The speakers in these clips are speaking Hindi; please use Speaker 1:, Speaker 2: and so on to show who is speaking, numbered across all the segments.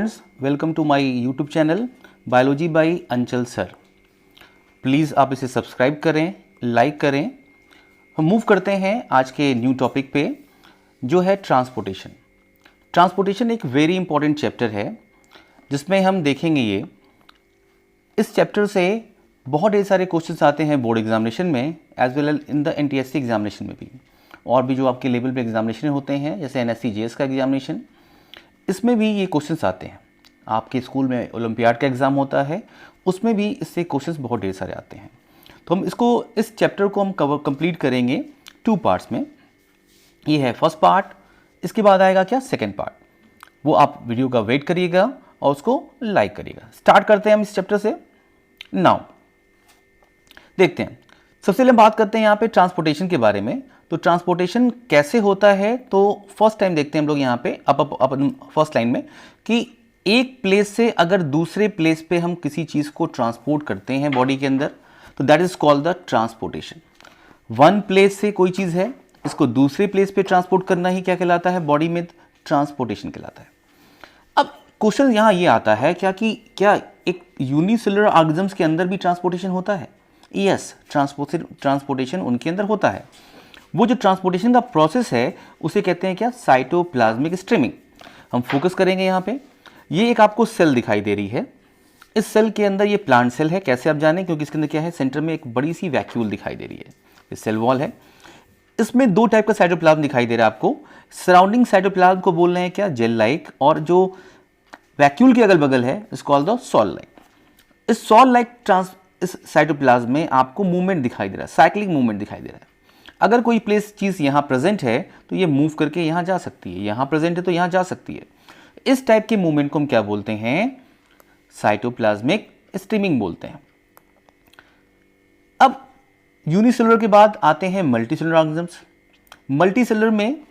Speaker 1: Friends, welcome to my YouTube channel biology by Anchal sir. Please आप इसे सब्सक्राइब करें, लाइक करें। हम मूव करते हैं आज के न्यू टॉपिक पे, जो है ट्रांसपोर्टेशन। ट्रांसपोर्टेशन एक वेरी इंपॉर्टेंट चैप्टर है जिसमें हम देखेंगे ये। इस चैप्टर से बहुत ढेर सारे क्वेश्चंस आते हैं बोर्ड एग्जामिनेशन में, as well in the NTSC examination में भी, और भी जो आपके लेवल पे एग्जामिनेशन होते हैं जैसे एनएससी जीएस का एग्जामिनेशन, इसमें भी ये क्वेश्चंस आते हैं। आपके स्कूल में ओलंपियाड का एग्ज़ाम होता है, उसमें भी इससे क्वेश्चंस बहुत ढेर सारे आते हैं। तो हम इस चैप्टर को हम कंप्लीट करेंगे 2 पार्ट्स में। ये है फर्स्ट पार्ट, इसके बाद आएगा क्या सेकंड पार्ट। वो आप वीडियो का वेट करिएगा और उसको लाइक करिएगा। स्टार्ट करते हैं हम इस चैप्टर से। नाउ देखते हैं, सबसे पहले हम बात करते हैं यहाँ पे ट्रांसपोर्टेशन के बारे में। तो ट्रांसपोर्टेशन कैसे होता है, तो फर्स्ट टाइम देखते हैं हम लोग यहाँ पे फर्स्ट लाइन में कि एक प्लेस से अगर दूसरे प्लेस पे हम किसी चीज़ को ट्रांसपोर्ट करते हैं बॉडी के अंदर, तो that is called the transportation. One place से कोई चीज़ है, इसको दूसरे प्लेस पे ट्रांसपोर्ट करना ही क्या कहलाता है, बॉडी में ट्रांसपोर्टेशन कहलाता है। अब क्वेश्चन यहाँ ये आता है क्या एक यूनिसेलुलर ऑर्गेनिजम्स के अंदर भी ट्रांसपोर्टेशन होता है? यस, ट्रांसपोर्टेशन उनके अंदर होता है। वो जो ट्रांसपोर्टेशन का प्रोसेस है उसे कहते हैं क्या, साइटोप्लाज्मिक स्ट्रीमिंग। हम फोकस करेंगे यहाँ पे। ये एक आपको सेल दिखाई दे रही है। इस सेल के अंदर ये प्लांट सेल है, कैसे आप जानें, क्योंकि इसके अंदर क्या है, सेंटर में एक बड़ी सी वैक्यूल दिखाई दे रही है, ये सेल वॉल है। इसमें 2 टाइप का साइटोप्लाज्म दिखाई दे रहा है आपको। सराउंडिंग साइटोप्लाज्म को बोल रहे हैं क्या, जेल लाइक, और जो वैक्यूल के अगल बगल है is called the sol like. इस सॉल लाइक इस साइटोप्लाज्म में आपको मूवमेंट दिखाई दे रहा है, साइक्लिक मूवमेंट दिखाई दे रहा है। अगर कोई प्लेस चीज़ यहाँ प्रेजेंट है तो ये मूव करके यहाँ जा सकती है, यहाँ प्रेजेंट है तो यहाँ जा सकती है। इस टाइप के मूवमेंट को हम क्या बोलते हैं, साइटोप्लाज्मिक स्ट्रीमिंग बोलते हैं। अब यूनिसेलुलर के बाद आते हैं मल्टीसेलुलर ऑर्गेनिजम्स। मल्टीसेलुलर में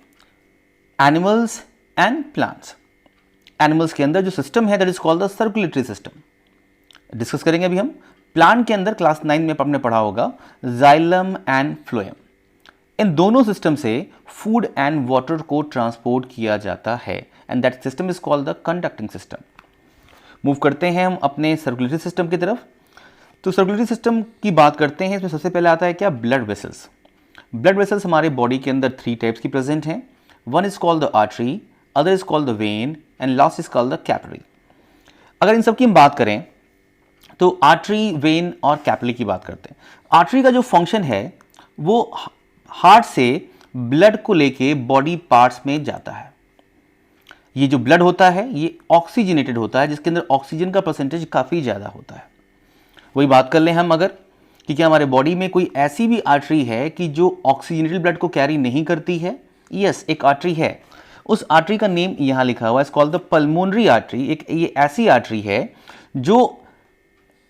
Speaker 1: एनिमल्स एंड प्लांट्स। एनिमल्स के अंदर जो सिस्टम है that is called the circulatory system, discuss करेंगे अभी हम। प्लांट के अंदर क्लास 9 में आपने पढ़ा होगा जाइलम एंड फ्लोएम। इन दोनों सिस्टम से फूड एंड वाटर को ट्रांसपोर्ट किया जाता है, and that system is called the conducting system. Move करते हैं हम अपने सर्कुलेटरी सिस्टम की तरफ। तो सर्कुलेटरी सिस्टम की बात करते हैं, इसमें सबसे पहले आता है क्या, ब्लड वेसल्स। ब्लड वेसल्स हमारे बॉडी के अंदर 3 टाइप्स की प्रेजेंट हैं। One is called the artery, other is called the when, and last is called the capillary. अगर इन सब की हम बात करें तो आर्टरी, वेन और कैपिलरी की बात करते हैं। आर्टरी का जो फंक्शन है वो हार्ट से ब्लड को लेके बॉडी पार्ट्स में जाता है। ये जो ब्लड होता है ये ऑक्सीजनेटेड होता है, जिसके अंदर ऑक्सीजन का परसेंटेज काफ़ी ज़्यादा होता है। वही बात कर लें हम अगर कि क्या हमारे बॉडी में कोई ऐसी भी आर्टरी है कि जो ऑक्सीजनेटेड ब्लड को कैरी नहीं करती है? यस, एक आर्टरी है। उस आर्टरी का नेम यहाँ लिखा हुआ है, it's called the pulmonary artery. एक ये ऐसी आर्टरी है जो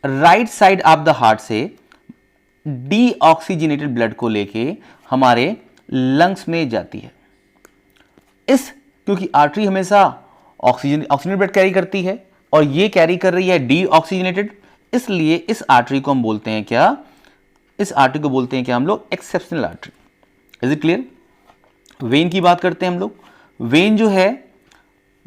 Speaker 1: right side of the heart से डीऑक्सीजनेटेड ब्लड को लेके हमारे लंग्स में जाती है। क्योंकि आर्टरी हमेशा ऑक्सीजनेटेड ब्लड कैरी करती है और ये कैरी कर रही है डीऑक्सीजनेटेड, इसलिए इस आर्टरी को हम बोलते हैं क्या, इस आर्टरी को बोलते हैं क्या हम लोग, exceptional artery. Is it clear? When की बात करते हैं हम लोग। वेन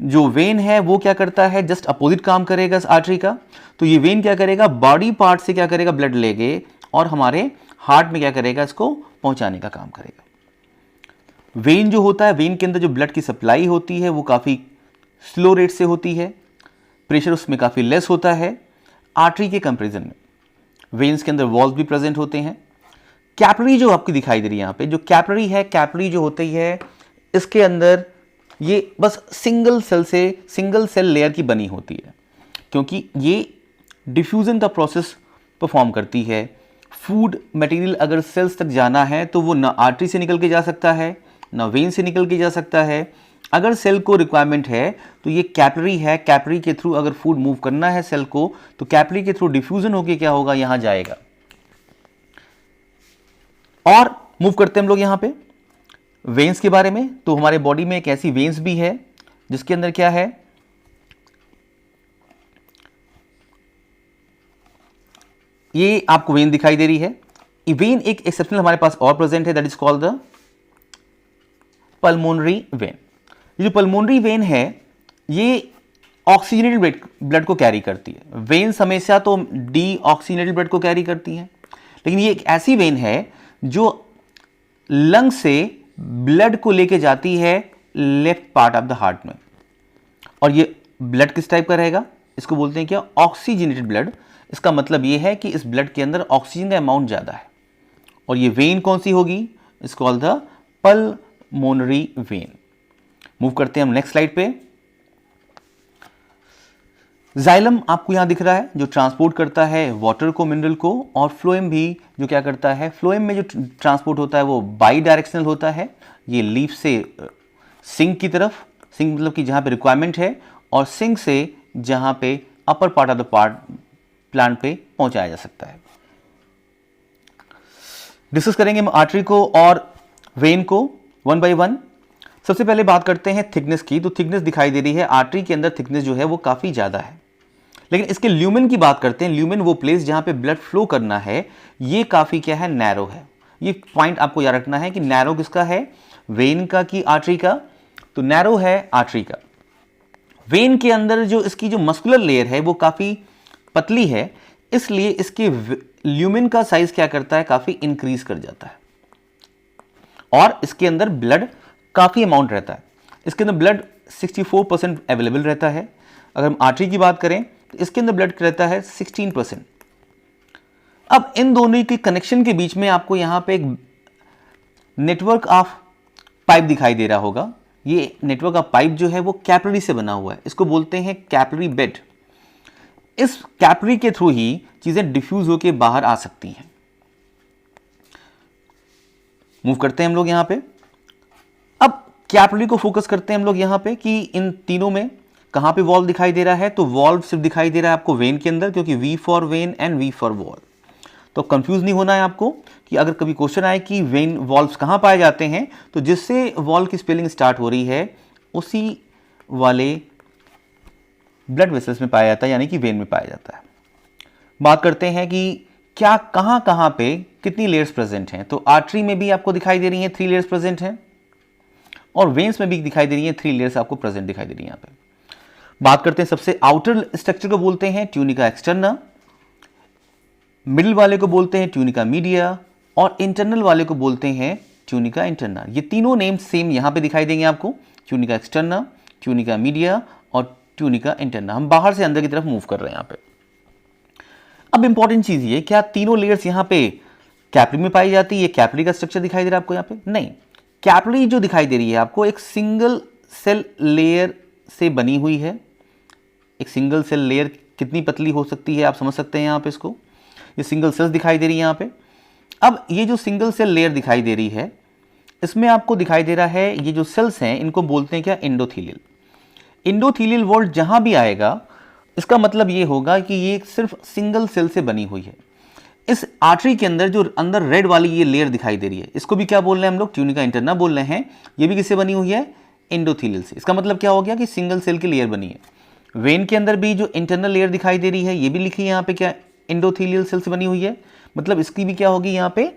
Speaker 1: जो वेन है वो क्या करता है, जस्ट अपोजिट काम करेगा इस आर्टरी का। तो ये वेन क्या करेगा, बॉडी पार्ट से क्या करेगा, ब्लड लेके और हमारे हार्ट में क्या करेगा, इसको पहुंचाने का काम करेगा। वेन जो होता है, वेन के अंदर जो ब्लड की सप्लाई होती है वो काफ़ी स्लो रेट से होती है, प्रेशर उसमें काफ़ी लेस होता है आर्टरी के कंपैरिजन में। वेन्स के अंदर वॉल्व भी प्रेजेंट होते हैं। कैपिलरी जो आपकी दिखाई दे रही है यहाँ पे, जो कैपिलरी है, कैपिलरी जो होती है इसके अंदर ये बस सिंगल सेल लेयर की बनी होती है, क्योंकि ये डिफ्यूजन का प्रोसेस परफॉर्म करती है। फूड मटेरियल अगर सेल्स तक जाना है तो वो ना आर्टरी से निकल के जा सकता है, ना वेन से निकल के जा सकता है। अगर सेल को रिक्वायरमेंट है तो ये कैपिलरी है, कैपिलरी के थ्रू अगर फूड मूव करना है सेल को तो कैपिलरी के थ्रू डिफ्यूजन होके क्या होगा, यहां जाएगा। और मूव करते हैं हम लोग यहां पे वेन्स के बारे में। तो हमारे बॉडी में एक ऐसी वेन्स भी है जिसके अंदर क्या है, ये आपको वेन दिखाई दे रही है। वेन एक एक्सेप्शनल हमारे पास और प्रेजेंट है, that is called the pulmonary vein. ये जो पल्मोनरी वेन है ये ऑक्सीजनेटेड ब्लड को कैरी करती है। वेन्स हमेशा तो डी ऑक्सीजनेटेड ब्लड को कैरी करती हैं, लेकिन ये एक ऐसी वेन है जो लंग से ब्लड को लेके जाती है left part of the heart में। और ये ब्लड किस टाइप का रहेगा, इसको बोलते हैं क्या, ऑक्सीजनेटेड ब्लड। इसका मतलब ये है कि इस ब्लड के अंदर ऑक्सीजन का अमाउंट ज्यादा है। और ये वेन कौन सी होगी, it's called the pulmonary vein. Move करते हैं हम नेक्स्ट स्लाइड पे। जाइलम आपको यहां दिख रहा है जो ट्रांसपोर्ट करता है वाटर को, मिनरल को, और फ्लोएम भी जो क्या करता है, फ्लोएम में जो ट्रांसपोर्ट होता है वो बाई डायरेक्शनल होता है। ये लीफ से सिंक की तरफ, सिंक मतलब कि जहां पे रिक्वायरमेंट है, और सिंक से जहां पे upper part of the plant पे पहुंचाया जा सकता है। डिस्कस करेंगे हम आर्टरी को और वेन को वन बाय वन। सबसे पहले बात करते हैं थिकनेस की। तो थिकनेस दिखाई दे रही है, आर्टरी के अंदर थिकनेस जो है वो काफी ज्यादा है। लेकिन इसके ल्यूमेन की बात करते हैं। ल्यूमेन वो प्लेस जहां पे ब्लड फ्लो करना है, ये काफी क्या है, नैरो है। ये पॉइंट आपको याद रखना है कि नैरो किसका है, वेन का कि आर्टरी का। तो नैरो है आर्टरी का। वेन के अंदर जो इसकी जो मस्कुलर लेयर है वो काफी पतली है, इसलिए इसके ल्यूमेन का साइज क्या करता है, काफी इंक्रीज कर जाता है, और इसके अंदर ब्लड काफी अमाउंट रहता है। इसके अंदर ब्लड 64% अवेलेबल रहता है। अगर हम आर्टरी की बात करें तो इसके अंदर ब्लड रहता है 16%। अब इन दोनों के कनेक्शन के बीच में आपको यहां पे एक नेटवर्क ऑफ पाइप दिखाई दे रहा होगा। ये नेटवर्क ऑफ पाइप जो है वो कैपिलरी से बना हुआ है, इसको बोलते हैं कैपिलरी बेड। इस कैपिलरी के थ्रू ही चीजें डिफ्यूज होकर बाहर आ सकती हैं। मूव करते हैं हम लोग यहां पे। अब कैपिलरी को फोकस करते हैं हम लोग यहां पे कि इन तीनों में कहां पे वॉल्व दिखाई दे रहा है। तो वॉल्व सिर्फ दिखाई दे रहा है आपको वेन के अंदर, क्योंकि V for vein and V for valve. तो कंफ्यूज नहीं होना है आपको कि अगर कभी क्वेश्चन आए कि वेन वॉल्व्स कहां पाए जाते हैं, तो जिससे वॉल्व की स्पेलिंग स्टार्ट हो रही है उसी वाले ब्लड वेसल्स में पाया जाता है, यानी कि वेन में पाया जाता है। बात करते हैं कि क्या कहां कहां पे कितनी लेयर्स प्रेजेंट हैं। तो आर्टरी में भी आपको दिखाई दे रही हैं 3 लेयर्स प्रेजेंट हैं, और वेन्स में भी दिखाई दे रही हैं 3 लेयर्स आपको प्रेजेंट दिखाई दे रही है यहां पे। बात करते हैं सबसे आउटर स्ट्रक्चर को बोलते हैं ट्यूनिका एक्सटर्ना, मिडिल वाले को बोलते हैं ट्यूनिका मीडिया, और इंटरनल वाले को बोलते हैं ट्यूनिका इंटरना। ये तीनों नेम सेम यहां पे दिखाई देंगे आपको, ट्यूनिका एक्सटर्ना, ट्यूनिका मीडिया और ट्यूनिका इंटरना। हम बाहर से अंदर की तरफ मूव कर रहे हैं यहां पे। अब इंपॉर्टेंट चीज ये, क्या तीनों लेयर्स यहां पे कैपिलरी में पाई जाती है? ये कैपिलरी का स्ट्रक्चर दिखाई दे रहा है आपको यहां पे? नहीं, कैपिलरी जो दिखाई दे रही है आपको एक सिंगल सेल लेयर से बनी हुई है। एक सिंगल सेल लेयर कितनी पतली हो सकती है आप समझ सकते हैं यहां पे इसको। ये सिंगल सेल्स दिखाई दे रही है यहां पे। अब ये जो सिंगल सेल लेयर दिखाई दे रही है, इसमें आपको दिखाई दे रहा है ये जो सेल्स हैं इनको बोलते हैं क्या, एंडोथेलियल। एंडोथेलियल वर्ड जहां भी आएगा इसका मतलब ये होगा कि ये सिर्फ सिंगल सेल से बनी हुई है। इस आर्टरी के अंदर जो अंदर रेड वाली ये लेयर दिखाई दे रही है, इसको भी क्या बोल रहे हैं हम लोग, ट्यूनिका इंटरना बोल रहे हैं। ये भी किससे बनी हुई है, एंडोथेलियल से। इसका मतलब क्या हो गया कि सिंगल सेल की लेयर बनी है। वेन के अंदर भी जो इंटरनल लेयर दिखाई दे रही है, ये भी लिखी है यहाँ पे क्या, एंडोथेलियल सेल से बनी हुई है। मतलब इसकी भी क्या होगी यहाँ पे,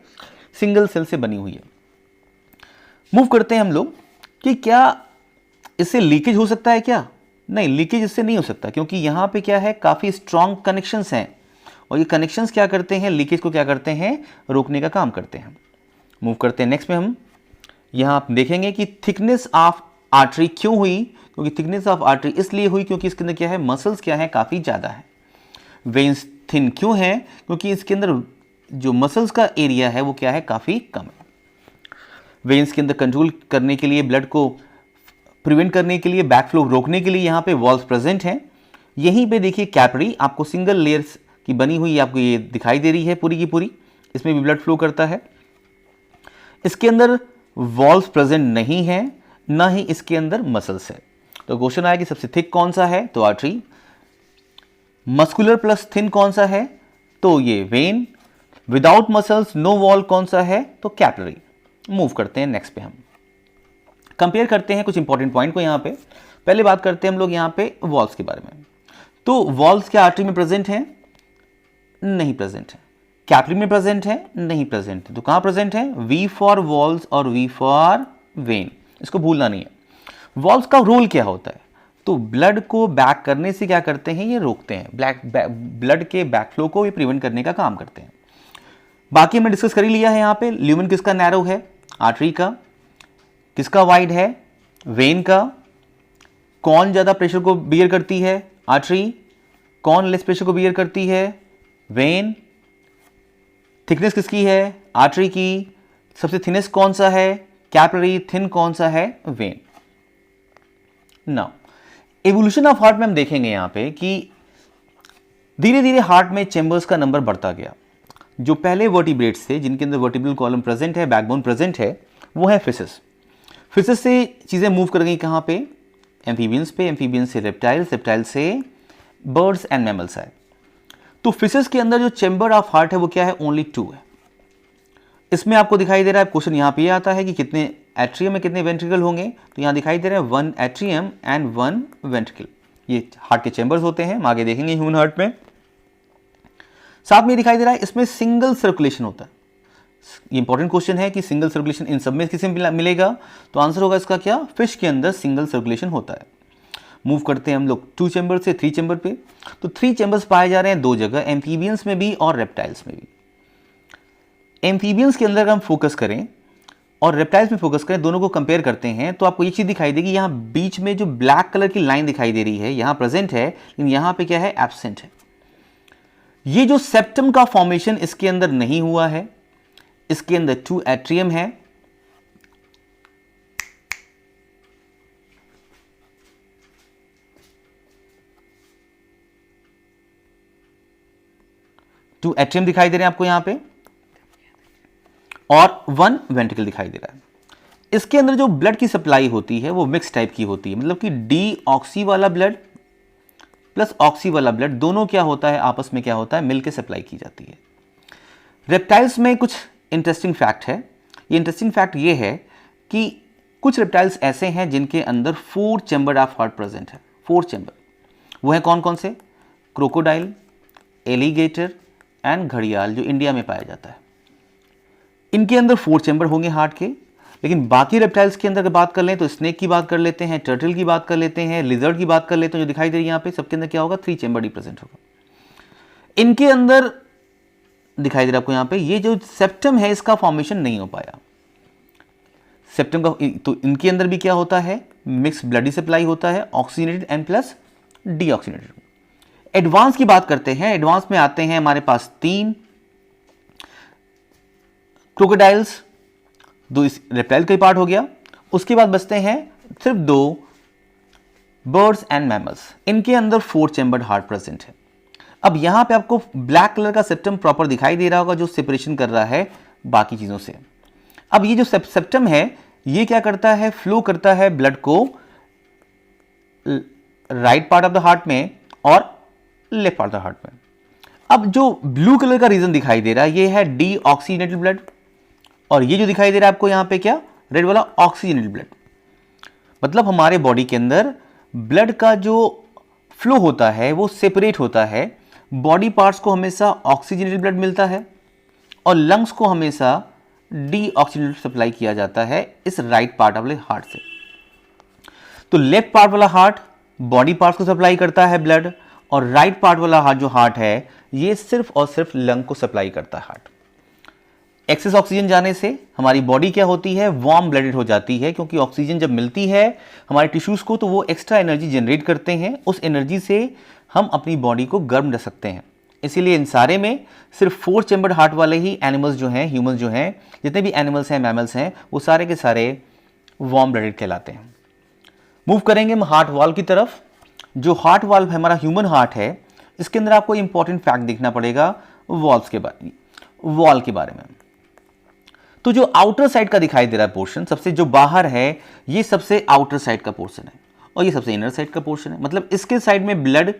Speaker 1: सिंगल सेल से बनी हुई है। मूव करते हैं हम लोग कि क्या इससे लीकेज हो सकता है क्या? नहीं, लीकेज इससे नहीं हो सकता, क्योंकि यहाँ पे क्या है, काफी स्ट्रॉन्ग कनेक्शंस हैं, और ये कनेक्शंस क्या करते हैं, लीकेज को क्या करते हैं, रोकने का काम करते हैं। मूव करते हैं नेक्स्ट में। हम यहाँ आप देखेंगे कि थिकनेस ऑफ आर्टरी क्यों हुई, क्योंकि थिकनेस ऑफ आर्टरी इसलिए हुई क्योंकि इसके अंदर क्या है, मसल्स क्या है, काफी ज्यादा है। वेन्स थिन क्यों है, क्योंकि इसके अंदर जो मसल्स का एरिया है वो क्या है, काफी कम है। वेन्स के अंदर कंट्रोल करने के लिए, ब्लड को प्रिवेंट करने के लिए, बैकफ्लो रोकने के लिए यहाँ पे वॉल्व्स प्रेजेंट हैं। यहीं पे देखिए कैपिलरी आपको सिंगल लेयर्स की बनी हुई आपको ये दिखाई दे रही है पूरी की पूरी, इसमें भी ब्लड फ्लो करता है। इसके अंदर वॉल्व्स प्रेजेंट नहीं है, ना ही इसके अंदर मसल्स है। तो क्वेश्चन आया कि सबसे थिक कौन सा है, तो आर्टरी। मस्कुलर प्लस थिन कौन सा है, तो ये vein. Without muscles no wall कौन सा है, तो कैपिलरी। मूव करते हैं नेक्स्ट पे। हम कंपेयर करते हैं कुछ इंपॉर्टेंट पॉइंट को। यहाँ पे पहले बात करते हैं हम लोग यहाँ पे वॉल्व्स के बारे में। तो वॉल्व्स क्या आर्टरी में प्रेजेंट हैं? नहीं प्रेजेंट है। कैपिलरी में प्रेजेंट है? नहीं प्रेजेंट है। तो कहां प्रेजेंट है? वी फॉर वॉल्व्स और वी फॉर वेन, इसको भूलना नहीं है। वॉल्व्स का रोल क्या होता है, तो ब्लड को बैक करने से क्या करते हैं, ये रोकते हैं, ब्लड के बैकफ्लो को ये प्रिवेंट करने का काम करते हैं। बाकी हमने डिस्कस कर ही लिया है यहाँ पे, ल्यूमेन किसका नैरो है, आर्टरी का, किसका वाइड है, वेन का, कौन ज़्यादा प्रेशर को बियर करती है, आर्टरी, कौन लेस प्रेशर को बियर करती है, वेन, थिकनेस किसकी है, आर्टरी की, सबसे थिनेस्ट कौन सा है, कैपिलरी, थिन कौन सा है, when. Now evolution of heart में हम देखेंगे यहाँ पे कि धीरे धीरे हार्ट में चैम्बर्स का नंबर बढ़ता गया। जो पहले वर्टिब्रेट्स थे जिनके अंदर वर्टिब्रल कॉलम प्रेजेंट है, बैकबोन प्रेजेंट है, वो है फिशेस। फिशेस से चीज़ें मूव कर गई कहाँ पे, एम्फीबियंस पे, एम्फीबियंस से रेप्टाइल्स, रेप्टाइल से बर्ड्स एंड मैमल्स आए। तो फिशेस के अंदर जो चैम्बर ऑफ हार्ट है वो क्या है, ओनली 2 है। इसमें आपको दिखाई दे रहा है, क्वेश्चन यहाँ पे आता है कि कितने एट्रियम में कितने वेंट्रिकल होंगे, तो यहाँ दिखाई दे रहा है 1 एट्रियम एंड 1 वेंट्रिकल। ये हार्ट के चैम्बर्स होते हैं, हम आगे देखेंगे ह्यूमन हार्ट में। साथ में दिखाई दे रहा है इसमें सिंगल सर्कुलेशन होता है। ये इंपॉर्टेंट क्वेश्चन है कि सिंगल सर्कुलेशन इन सब में किसे मिलेगा, तो आंसर होगा इसका क्या, फिश के अंदर सिंगल सर्कुलेशन होता है। मूव करते हैं हम लोग 2 चैम्बर से 3 चैम्बर पे। तो 3 चैम्बर्स पाए जा रहे हैं 2 जगह, एम्फीबियंस में भी और रेप्टाइल्स में भी। एम्फीबियंस के अंदर अगर हम फोकस करें और रेप्टाइल्स में फोकस करें, दोनों को कंपेयर करते हैं, तो आपको ये चीज दिखाई देगी, यहाँ बीच में जो ब्लैक कलर की लाइन दिखाई दे रही है, यहाँ प्रेजेंट है लेकिन यहाँ पे क्या है, एब्सेंट है। ये जो सेप्टम का फॉर्मेशन इसके अंदर नहीं हुआ है, इसके अंदर 2 एट्रियम है, टू एट्रियम दिखाई दे रहे हैं आपको यहां पे, और 1 वेंट्रिकल दिखाई दे रहा है। इसके अंदर जो ब्लड की सप्लाई होती है वो मिक्स टाइप की होती है, मतलब कि डी ऑक्सी वाला ब्लड प्लस ऑक्सी वाला ब्लड दोनों क्या होता है, आपस में क्या होता है, मिलकर सप्लाई की जाती है। रेप्टाइल्स में कुछ इंटरेस्टिंग फैक्ट है। ये इंटरेस्टिंग फैक्ट ये है कि कुछ रेप्टाइल्स ऐसे हैं जिनके अंदर 4 चैम्बर ऑफ हार्ट प्रेजेंट है, 4 चैम्बर। वो है कौन कौन से, क्रोकोडाइल, एलिगेटर एंड घड़ियाल, जो इंडिया में पाया जाता है। इनके अंदर 4 चैम्बर होंगे हार्ट के। लेकिन बाकी रेप्टाइल्स के अंदर अगर बात कर लें तो स्नेक की बात कर लेते हैं, टर्टल की बात कर लेते हैं, लिजर्ड की बात कर लेते हैं, जो दिखाई दे रही है यहाँ पे, सबके अंदर क्या होगा, 3 चैम्बर ही प्रेजेंट होगा। इनके अंदर दिखाई दे रहा है आपको यहाँ पे, ये जो सेप्टम है इसका फॉर्मेशन नहीं हो पाया। सेप्टम का, तो इनके अंदर भी क्या होता है, मिक्स ब्लडी सप्लाई होता है, oxygenated and plus deoxygenated. Advance की बात करते हैं, एडवांस में आते हैं हमारे पास 3 क्रोकोडाइल्स, 2 इस रेप्टाइल का पार्ट हो गया। उसके बाद बचते हैं सिर्फ 2 बर्ड्स एंड मैमल्स, इनके अंदर 4 चैम्बर्ड हार्ट प्रेजेंट है। अब यहां पे आपको ब्लैक कलर का सेप्टम प्रॉपर दिखाई दे रहा होगा, जो सेपरेशन कर रहा है बाकी चीजों से। अब ये जो सेप्टम है ये क्या करता है, फ्लो करता है ब्लड को right part of the heart में और left part of the heart में। अब जो ब्लू कलर का रीजन दिखाई दे रहा है ये है डी ऑक्सीजनेटेड ब्लड, और ये जो दिखाई दे रहा है आपको यहां पे क्या, रेड वाला ऑक्सीजनेटेड ब्लड। मतलब हमारे बॉडी के अंदर ब्लड का जो फ्लो होता है वो सेपरेट होता है। बॉडी पार्ट्स को हमेशा ऑक्सीजनेटेड ब्लड मिलता है और लंग्स को हमेशा डीऑक्सीजनेटेड सप्लाई किया जाता है इस राइट पार्ट वाले हार्ट से। तो लेफ्ट पार्ट वाला हार्ट बॉडी पार्ट्स को सप्लाई करता है ब्लड, और राइट पार्ट वाला हार्ट जो हार्ट है ये सिर्फ और सिर्फ लंग को सप्लाई करता है हार्ट। एक्सेस ऑक्सीजन जाने से हमारी बॉडी क्या होती है, वार्म ब्लडेड हो जाती है, क्योंकि ऑक्सीजन जब मिलती है हमारे टिश्यूज को तो वो एक्स्ट्रा एनर्जी जनरेट करते हैं, उस एनर्जी से हम अपनी बॉडी को गर्म रख सकते हैं। इसीलिए इन सारे में सिर्फ 4 चैम्बर्ड हार्ट वाले ही एनिमल्स जो हैं, ह्यूमंस जो हैं, जितने भी एनिमल्स हैं, मैमल्स हैं, वो सारे के सारे वार्म ब्लडेड कहलाते हैं। मूव करेंगे हम हार्ट वाल्व की तरफ। जो हार्ट वाल्व हमारा ह्यूमन हार्ट है, इसके अंदर आपको इंपॉर्टेंट फैक्ट देखना पड़ेगा वॉल के बारे में। तो जो आउटर साइड का दिखाई दे रहा है पोर्शन, सबसे जो बाहर है ये सबसे आउटर साइड का पोर्शन है, और ये सबसे इनर साइड का पोर्शन है। मतलब इसके साइड में ब्लड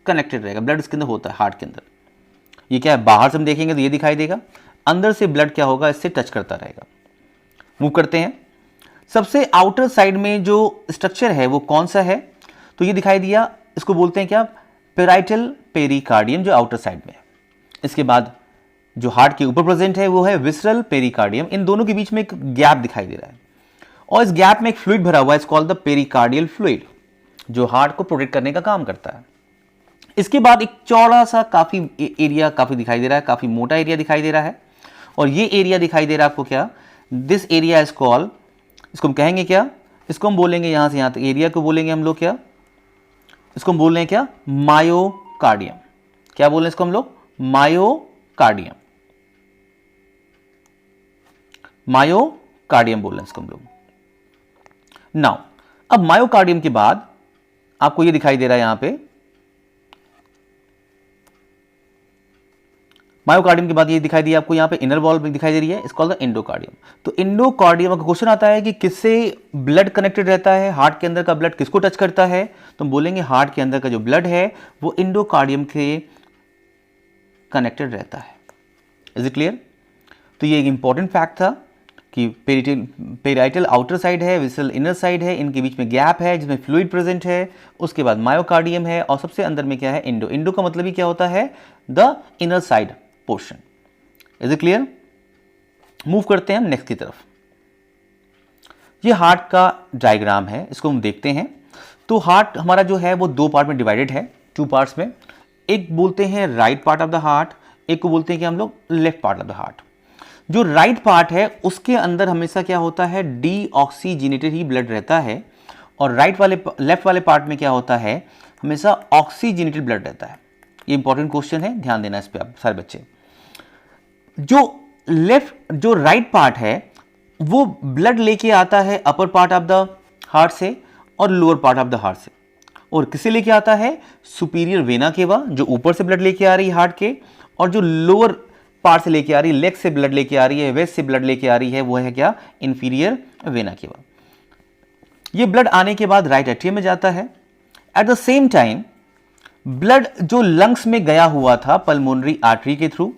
Speaker 1: कनेक्टेड रहेगा, ब्लड इसके अंदर होता है हार्ट के अंदर। ये क्या है, बाहर से हम देखेंगे तो ये दिखाई देगा, अंदर से ब्लड क्या होगा, इससे टच करता रहेगा। मूव करते हैं, सबसे आउटर साइड में जो स्ट्रक्चर है वो कौन सा है, तो ये दिखाई दिया, इसको बोलते हैं क्या, पेराइटल पेरिकार्डियम, जो आउटर साइड में है। इसके बाद जो हार्ट के ऊपर प्रेजेंट है वो है विसरल पेरिकार्डियम। इन दोनों के बीच में एक गैप दिखाई दे रहा है, और इस गैप में एक फ्लूइड भरा हुआ है, it's called the pericardial fluid. जो हार्ट को प्रोटेक्ट करने का काम करता है। इसके बाद एक चौड़ा सा काफ़ी एरिया काफ़ी दिखाई दे रहा है, काफ़ी मोटा एरिया दिखाई दे रहा है, और ये एरिया दिखाई दे रहा है आपको क्या, दिस एरिया इज कॉल्ड, इसको हम कहेंगे क्या, इसको हम बोलेंगे यहाँ से यहाँ तक एरिया को बोलेंगे हम लोग क्या, इसको हम बोल रहे हैं क्या, मायोकार्डियम। क्या बोल रहे हैं इसको हम लोग, मायोकार्डियम, मायोकार्डियम बोल रहे हैं इसको हम लोग। नाउ अब मायोकार्डियम के बाद आपको ये दिखाई दे रहा है यहां पे, मायोकार्डियम के बाद ये दिखाई दिया आपको, यहां पे इनर वॉल दिखाई दे रही है, इसको एंडोकार्डियम। तो एंडोकार्डियम का क्वेश्चन आता है कि किससे ब्लड कनेक्टेड रहता है, हार्ट के अंदर का ब्लड किसको टच करता है, तो हम बोलेंगे हार्ट के अंदर का जो ब्लड है वो एंडोकार्डियम के कनेक्टेड रहता है। Is it clear? तो ये एक इंपॉर्टेंट फैक्ट था कि पेराइटल आउटर साइड है, विसरल इनर साइड है, इनके बीच में गैप है जिसमें फ्लूइड प्रेजेंट है, उसके बाद मायोकार्डियम है, और सबसे अंदर में क्या है, एंडो। एंडो का मतलब ही क्या होता है, the inner side portion. Is it clear? Move करते हैं हम नेक्स्ट की तरफ। ये हार्ट का डायग्राम है, इसको हम देखते हैं। तो हार्ट हमारा जो है वो दो पार्ट में डिवाइडेड है, टू पार्ट्स में। एक बोलते हैं right part of the heart, एक को बोलते हैं कि हम लोग left part of the heart. जो राइट पार्ट है उसके अंदर हमेशा क्या होता है, डीऑक्सीजनेटेड ही ब्लड रहता है, और लेफ्ट वाले पार्ट में क्या होता है, हमेशा ऑक्सीजनेटेड ब्लड रहता है। ये इंपॉर्टेंट क्वेश्चन है, ध्यान देना इस पे आप सारे बच्चे। जो राइट पार्ट है वो ब्लड लेके आता है upper part of the heart से और lower part of the heart से, और किसे लेके आता है, सुपीरियर वेना केवा जो ऊपर से ब्लड लेके आ रही है हार्ट के, और जो लोअर पार्ट से लेके आ रही है, लेग से ब्लड लेके आ रही है, वेस्ट से ब्लड लेके आ रही है, वो है क्या, इंफीरियर वेना केवा। ये ब्लड आने के बाद राइट एट्रियम में जाता है। At the same time blood जो लंग्स में गया हुआ था पल्मोनरी आर्टरी के थ्रू,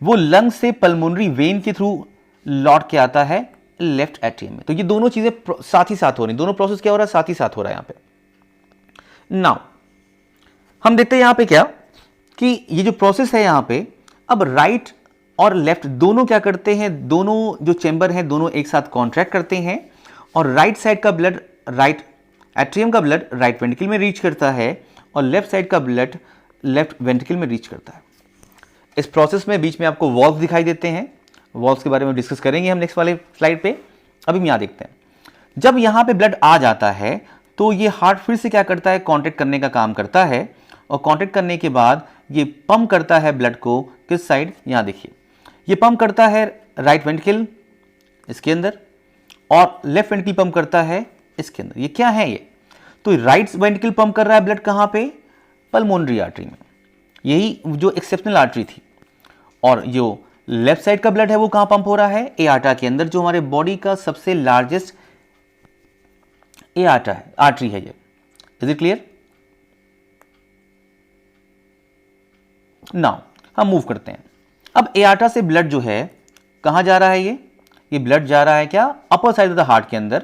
Speaker 1: वो लंग्स से पल्मोनरी वेन के थ्रू लौट के आता है लेफ्ट एट्रियम में। तो ये दोनों चीजें साथ ही साथ हो रही, दोनों प्रोसेस क्या हो रहा है, साथ ही साथ हो रहा है यहां पे। नाउ हम देखते हैं यहां पे क्या, कि ये जो प्रोसेस है यहां पे, अब राइट और लेफ्ट दोनों क्या करते हैं, दोनों जो चेंबर हैं दोनों एक साथ कॉन्ट्रैक्ट करते हैं, और राइट साइड का ब्लड, राइट एट्रियम का ब्लड राइट वेंट्रिकल में रीच करता है, और लेफ्ट साइड का ब्लड लेफ्ट वेंट्रिकल में रीच करता है। इस प्रोसेस में बीच में आपको वॉल्व दिखाई देते हैं, वॉल्व्स के बारे में डिस्कस करेंगे हम नेक्स्ट वाले स्लाइड पे। अभी हम यहां देखते हैं, जब यहां पे ब्लड आ जाता है तो ये हार्ट फिर से क्या करता है, कॉन्ट्रैक्ट करने का काम करता है, और कॉन्ट्रैक्ट करने के बाद ये पंप करता है ब्लड को किस साइड, यहां देखिए, ये पंप करता है राइट वेंट्रिकल इसके अंदर, और लेफ्ट वेंट्रिकल पंप करता है इसके अंदर। ये क्या है, ये तो राइट वेंट्रिकल पंप कर रहा है ब्लड कहां पे, पल्मोनरी आर्टरी में, यही जो एक्सेप्शनल आर्टरी थी, और जो लेफ्ट साइड का ब्लड है वो कहां पंप हो रहा है, एआर्टा के अंदर, जो हमारे बॉडी का सबसे लार्जेस्ट एआर्टा है, आर्टरी है ये। Is it clear? नाउ हम मूव करते हैं। अब एआर्टा से ब्लड जो है कहां जा रहा है, ये ब्लड जा रहा है क्या, upper side of the heart के अंदर,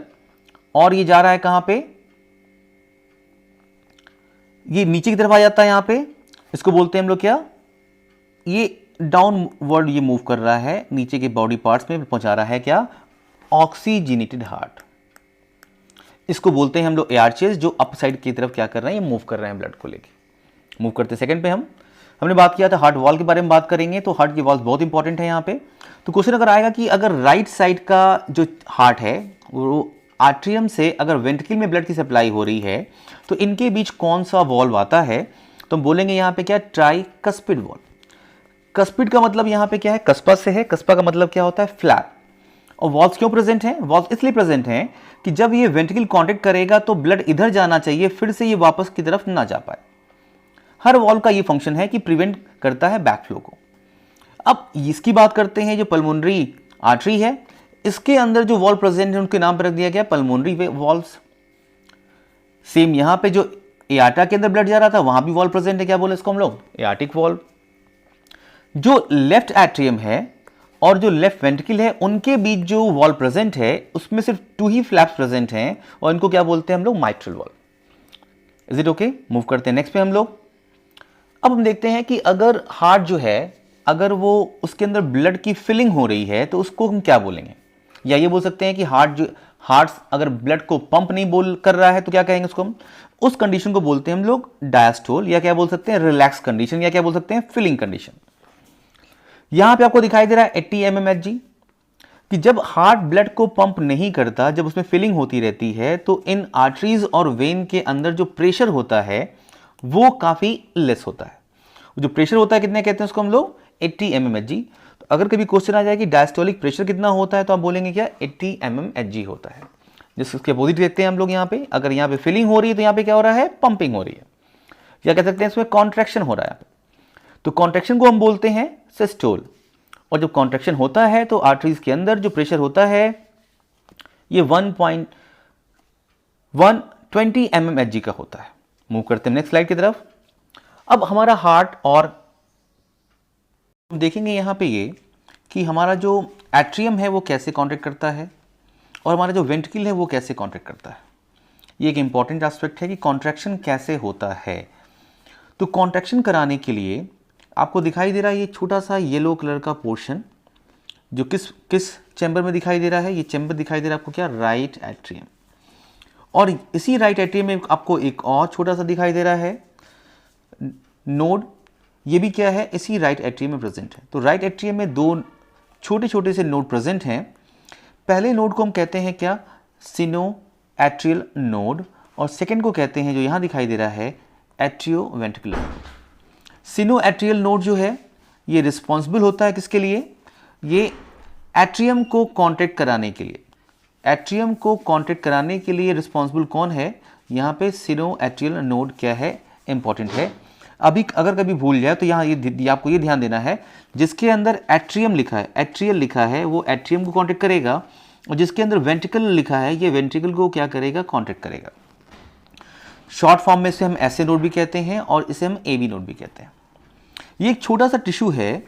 Speaker 1: और ये जा रहा है कहां पे, ये नीचे की तरफ आ जाता है यहां पे, इसको बोलते हैं हम लोग क्या, ये डाउनवर्ड ये मूव कर रहा है, नीचे के बॉडी पार्ट्स में पहुंचा रहा है क्या, ऑक्सीजनेटेड हार्ट। इसको बोलते हैं हम लोग एआरचेस, जो अप साइड की तरफ क्या कर रहे हैं, ये मूव कर रहे हैं ब्लड को लेके। मूव करते सेकंड पे हमने बात किया था हार्ट वॉल के बारे में बात करेंगे, तो हार्ट की वॉल्स बहुत इंपॉर्टेंट है यहाँ पे। तो क्वेश्चन अगर आएगा कि अगर राइट साइड का जो हार्ट है वो आर्ट्रियम से अगर वेंट्रिकल में ब्लड की सप्लाई हो रही है, तो इनके बीच कौन सा वॉल्व आता है, तो हम बोलेंगे यहाँ पे क्या, ट्राइकस्पिड वॉल्व। कस्पिड का मतलब यहाँ पे क्या है, कस्पा से है, कस्पा का मतलब क्या होता है, फ्लैप। और वॉल्व्स क्यों प्रेजेंट हैं, वॉल्व्स इसलिए प्रेजेंट हैं कि जब ये वेंट्रिकल कॉन्टैक्ट करेगा तो ब्लड इधर जाना चाहिए, फिर से ये वापस की तरफ ना जा पाए। हर वॉल्व का ये फंक्शन है कि प्रिवेंट करता है बैकफ्लो को। अब इसकी बात करते हैं, जो पल्मोनरी आर्टरी है, इसके अंदर जो वॉल्व प्रेजेंट है उनके नाम पर रख दिया गया पल्मोनरी वॉल्व्स। सेम यहाँ पे जो एआर्टा के अंदर ब्लड जा रहा था वहां भी वॉल्व प्रेजेंट है, क्या बोले इसको हम लोग, एआर्टिक वॉल्व। जो लेफ्ट एट्रियम है और जो लेफ्ट वेंट्रिकल है उनके बीच जो वॉल्व प्रेजेंट है उसमें सिर्फ 2 ही फ्लैप्स प्रेजेंट हैं, और इनको क्या बोलते हैं हम लोग, mitral valve. Is it okay? Move करते हैं नेक्स्ट पे हम लोग। अब हम देखते हैं कि अगर हार्ट जो है, अगर वो उसके अंदर ब्लड की फिलिंग हो रही है तो उसको हम क्या बोलेंगे, या ये बोल सकते हैं कि हार्ट अगर ब्लड को पंप नहीं बोल कर रहा है तो क्या कहेंगे उसको हम? उस कंडीशन को बोलते हैं हम लोग डायस्टोल, या क्या बोल सकते हैं रिलैक्स कंडीशन, या क्या बोल सकते हैं फिलिंग कंडीशन। यहां पे आपको दिखाई दे रहा है 80 mmHg कि जब हार्ट ब्लड को पंप नहीं करता, जब उसमें फिलिंग होती रहती है, तो इन आर्टरीज और वेन के अंदर जो प्रेशर होता है वो काफी लेस होता है। जो प्रेशर होता है कितने कहते हैं उसको हम लोग 80 mmHg। तो अगर कभी क्वेश्चन आ जाए कि डायस्टोलिक प्रेशर कितना होता है तो आप बोलेंगे क्या 80 mmHg होता है। जिसके अपोजिट देखते हैं हम लोग यहाँ पे, अगर यहाँ पे फिलिंग हो रही है तो यहाँ पे क्या हो रहा है पंपिंग हो रही है, या कह सकते हैं इसमें कॉन्ट्रैक्शन हो रहा है। तो कॉन्ट्रैक्शन को हम बोलते हैं सिस्टोल। और जब कॉन्ट्रैक्शन होता है तो आर्टरीज के अंदर जो प्रेशर होता है ये 120 mmHg का होता है। मूव करते हैं नेक्स्ट स्लाइड की तरफ। अब हमारा हार्ट, और देखेंगे यहां पे ये कि हमारा जो एट्रियम है वो कैसे कॉन्ट्रैक्ट करता है और हमारा जो वेंट्रिकल है वो कैसे कॉन्ट्रैक्ट करता है। ये एक इंपॉर्टेंट एस्पेक्ट है कि कॉन्ट्रैक्शन कैसे होता है। तो कॉन्ट्रैक्शन कराने के लिए आपको दिखाई दे रहा है ये छोटा सा येलो कलर का पोर्शन, जो किस चैम्बर में दिखाई दे रहा है? ये चैम्बर दिखाई दे रहा है आपको क्या, राइट एट्रियम। और इसी राइट एट्रियम में आपको एक और छोटा सा दिखाई दे रहा है नोड, ये भी क्या है, इसी राइट एट्रियम में प्रेजेंट है। तो राइट एट्रियम में दो छोटे छोटे से नोड प्रेजेंट हैं। पहले नोड को हम कहते हैं क्या, सिनो एट्रियल नोड, और सेकेंड को कहते हैं जो यहां दिखाई दे रहा है एट्रियो वेंट्रिकुलर नोड। सिनो एट्रियल नोड जो है ये रिस्पॉन्सिबल होता है किसके लिए, ये एट्रियम को कॉन्ट्रैक्ट कराने के लिए। एट्रियम को कॉन्ट्रैक्ट कराने के लिए रिस्पॉन्सिबल कौन है, यहाँ पे सिनो एट्रियल नोड क्या है, इंपॉर्टेंट है। अभी अगर कभी भूल जाए तो यहाँ ये आपको ये ध्यान देना है, जिसके अंदर एट्रियम लिखा है, एट्रियल लिखा है, वो एट्रियम को कॉन्ट्रैक्ट करेगा, और जिसके अंदर वेंट्रिकल लिखा है ये वेंट्रिकल को क्या करेगा, कॉन्ट्रैक्ट करेगा। शॉर्ट फॉर्म में इसे हम ऐसे नोड भी कहते हैं और इसे हम एबी नोड भी कहते हैं। ये एक छोटा सा टिश्यू है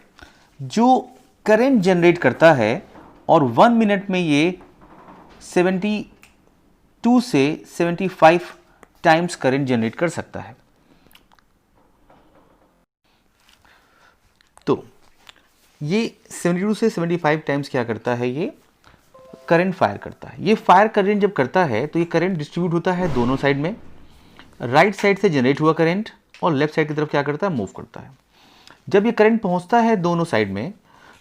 Speaker 1: जो करंट जनरेट करता है और 1 मिनट में ये 72 से 75 टाइम्स करंट जनरेट कर सकता है। तो ये 72 से 75 टाइम्स क्या करता है, ये करंट फायर करता है। ये फायर करंट जब करता है तो ये करंट डिस्ट्रीब्यूट होता है दोनों साइड में। राइट साइड से जनरेट हुआ करंट और लेफ्ट साइड की तरफ क्या करता है, मूव करता है। जब ये करंट पहुंचता है दोनों साइड में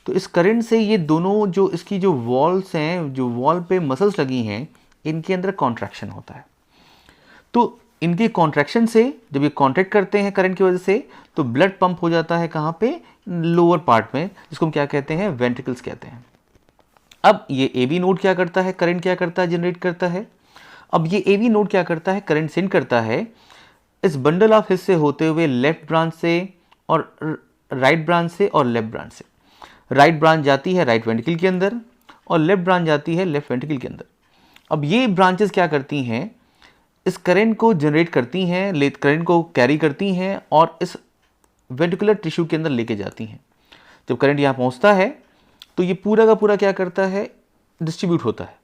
Speaker 1: तो इस करंट से ये दोनों जो इसकी जो वॉल्स हैं, जो वॉल पे मसल्स लगी हैं, इनके अंदर कॉन्ट्रैक्शन होता है। तो इनके कॉन्ट्रैक्शन से जब ये कॉन्ट्रैक्ट करते हैं करंट की वजह से, तो ब्लड पंप हो जाता है कहाँ पे, लोअर पार्ट में, जिसको हम क्या कहते हैं, वेंट्रिकल्स कहते हैं। अब ये एबी नोड क्या करता है, करंट क्या करता है, जनरेट करता है। अब ये एबी नोड क्या करता है, करंट सेंड करता है इस बंडल ऑफ हिस्से होते हुए लेफ्ट ब्रांच से और राइट ब्रांच से और लेफ्ट ब्रांच से। राइट ब्रांच जाती है राइट वेंट्रिकल के अंदर और लेफ्ट ब्रांच जाती है लेफ्ट वेंट्रिकल के अंदर। अब ये ब्रांचेस क्या करती हैं, इस करंट को जनरेट करती हैं, करंट को कैरी करती हैं और इस वेंट्रिकुलर टिश्यू के अंदर लेके जाती हैं। जब करंट यहाँ पहुँचता है तो ये पूरा का पूरा क्या करता है, डिस्ट्रीब्यूट होता है।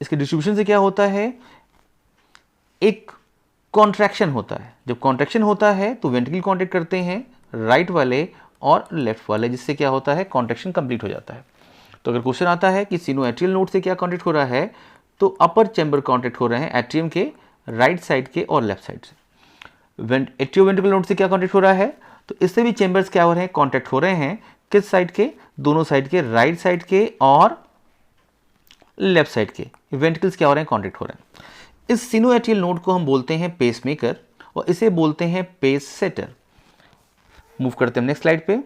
Speaker 1: इसके डिस्ट्रीब्यूशन से क्या होता है, एक कॉन्ट्रैक्शन होता है। जब कॉन्ट्रैक्शन होता है तो वेंट्रिकल कॉन्ट्रैक्ट करते हैं राइट वाले और लेफ्ट वाले, जिससे क्या होता है, कॉन्ट्रैक्शन कंप्लीट हो जाता है। तो अगर क्वेश्चन आता है कि सिनो एट्रियल नोड से क्या कॉन्ट्रैक्ट हो रहा है, तो अपर चैम्बर कॉन्ट्रैक्ट हो रहे हैं एट्रियम के राइट साइड के और लेफ्ट साइड से। एट्रियो वेंट्रिकल नोड से क्या कॉन्ट्रैक्ट हो रहा है, तो इससे भी चैम्बर्स क्या हो रहे हैं, कॉन्ट्रैक्ट हो रहे हैं। किस साइड के, दोनों साइड के, राइट साइड के और लेफ्ट साइड के वेंट्रिकल्स क्या हो रहे हैं, कॉन्ट्रैक्ट हो रहे हैं। इस सिनो एट्रियल नोड को हम बोलते हैं पेसमेकर और इसे बोलते हैं पेस सेटर। मूव करते हैं नेक्स्ट स्लाइड पे।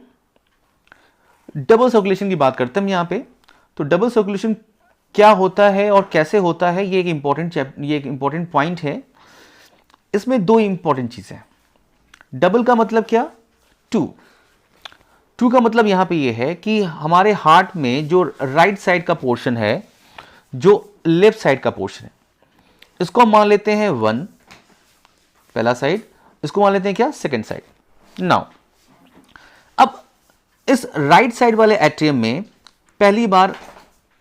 Speaker 1: डबल सर्कुलेशन की बात करते हैं यहाँ पे। तो डबल सर्कुलेशन क्या होता है और कैसे होता है, ये एक इंपॉर्टेंट पॉइंट है। इसमें दो इंपॉर्टेंट चीजें। डबल का मतलब क्या, टू का मतलब यहां पे ये है कि हमारे हार्ट में जो राइट साइड का पोर्शन है, जो लेफ्ट साइड का पोर्शन है, इसको हम मान लेते हैं 1 पहला साइड, इसको मान लेते हैं क्या, सेकंड साइड। नाउ अब इस राइट साइड वाले एट्रियम में पहली बार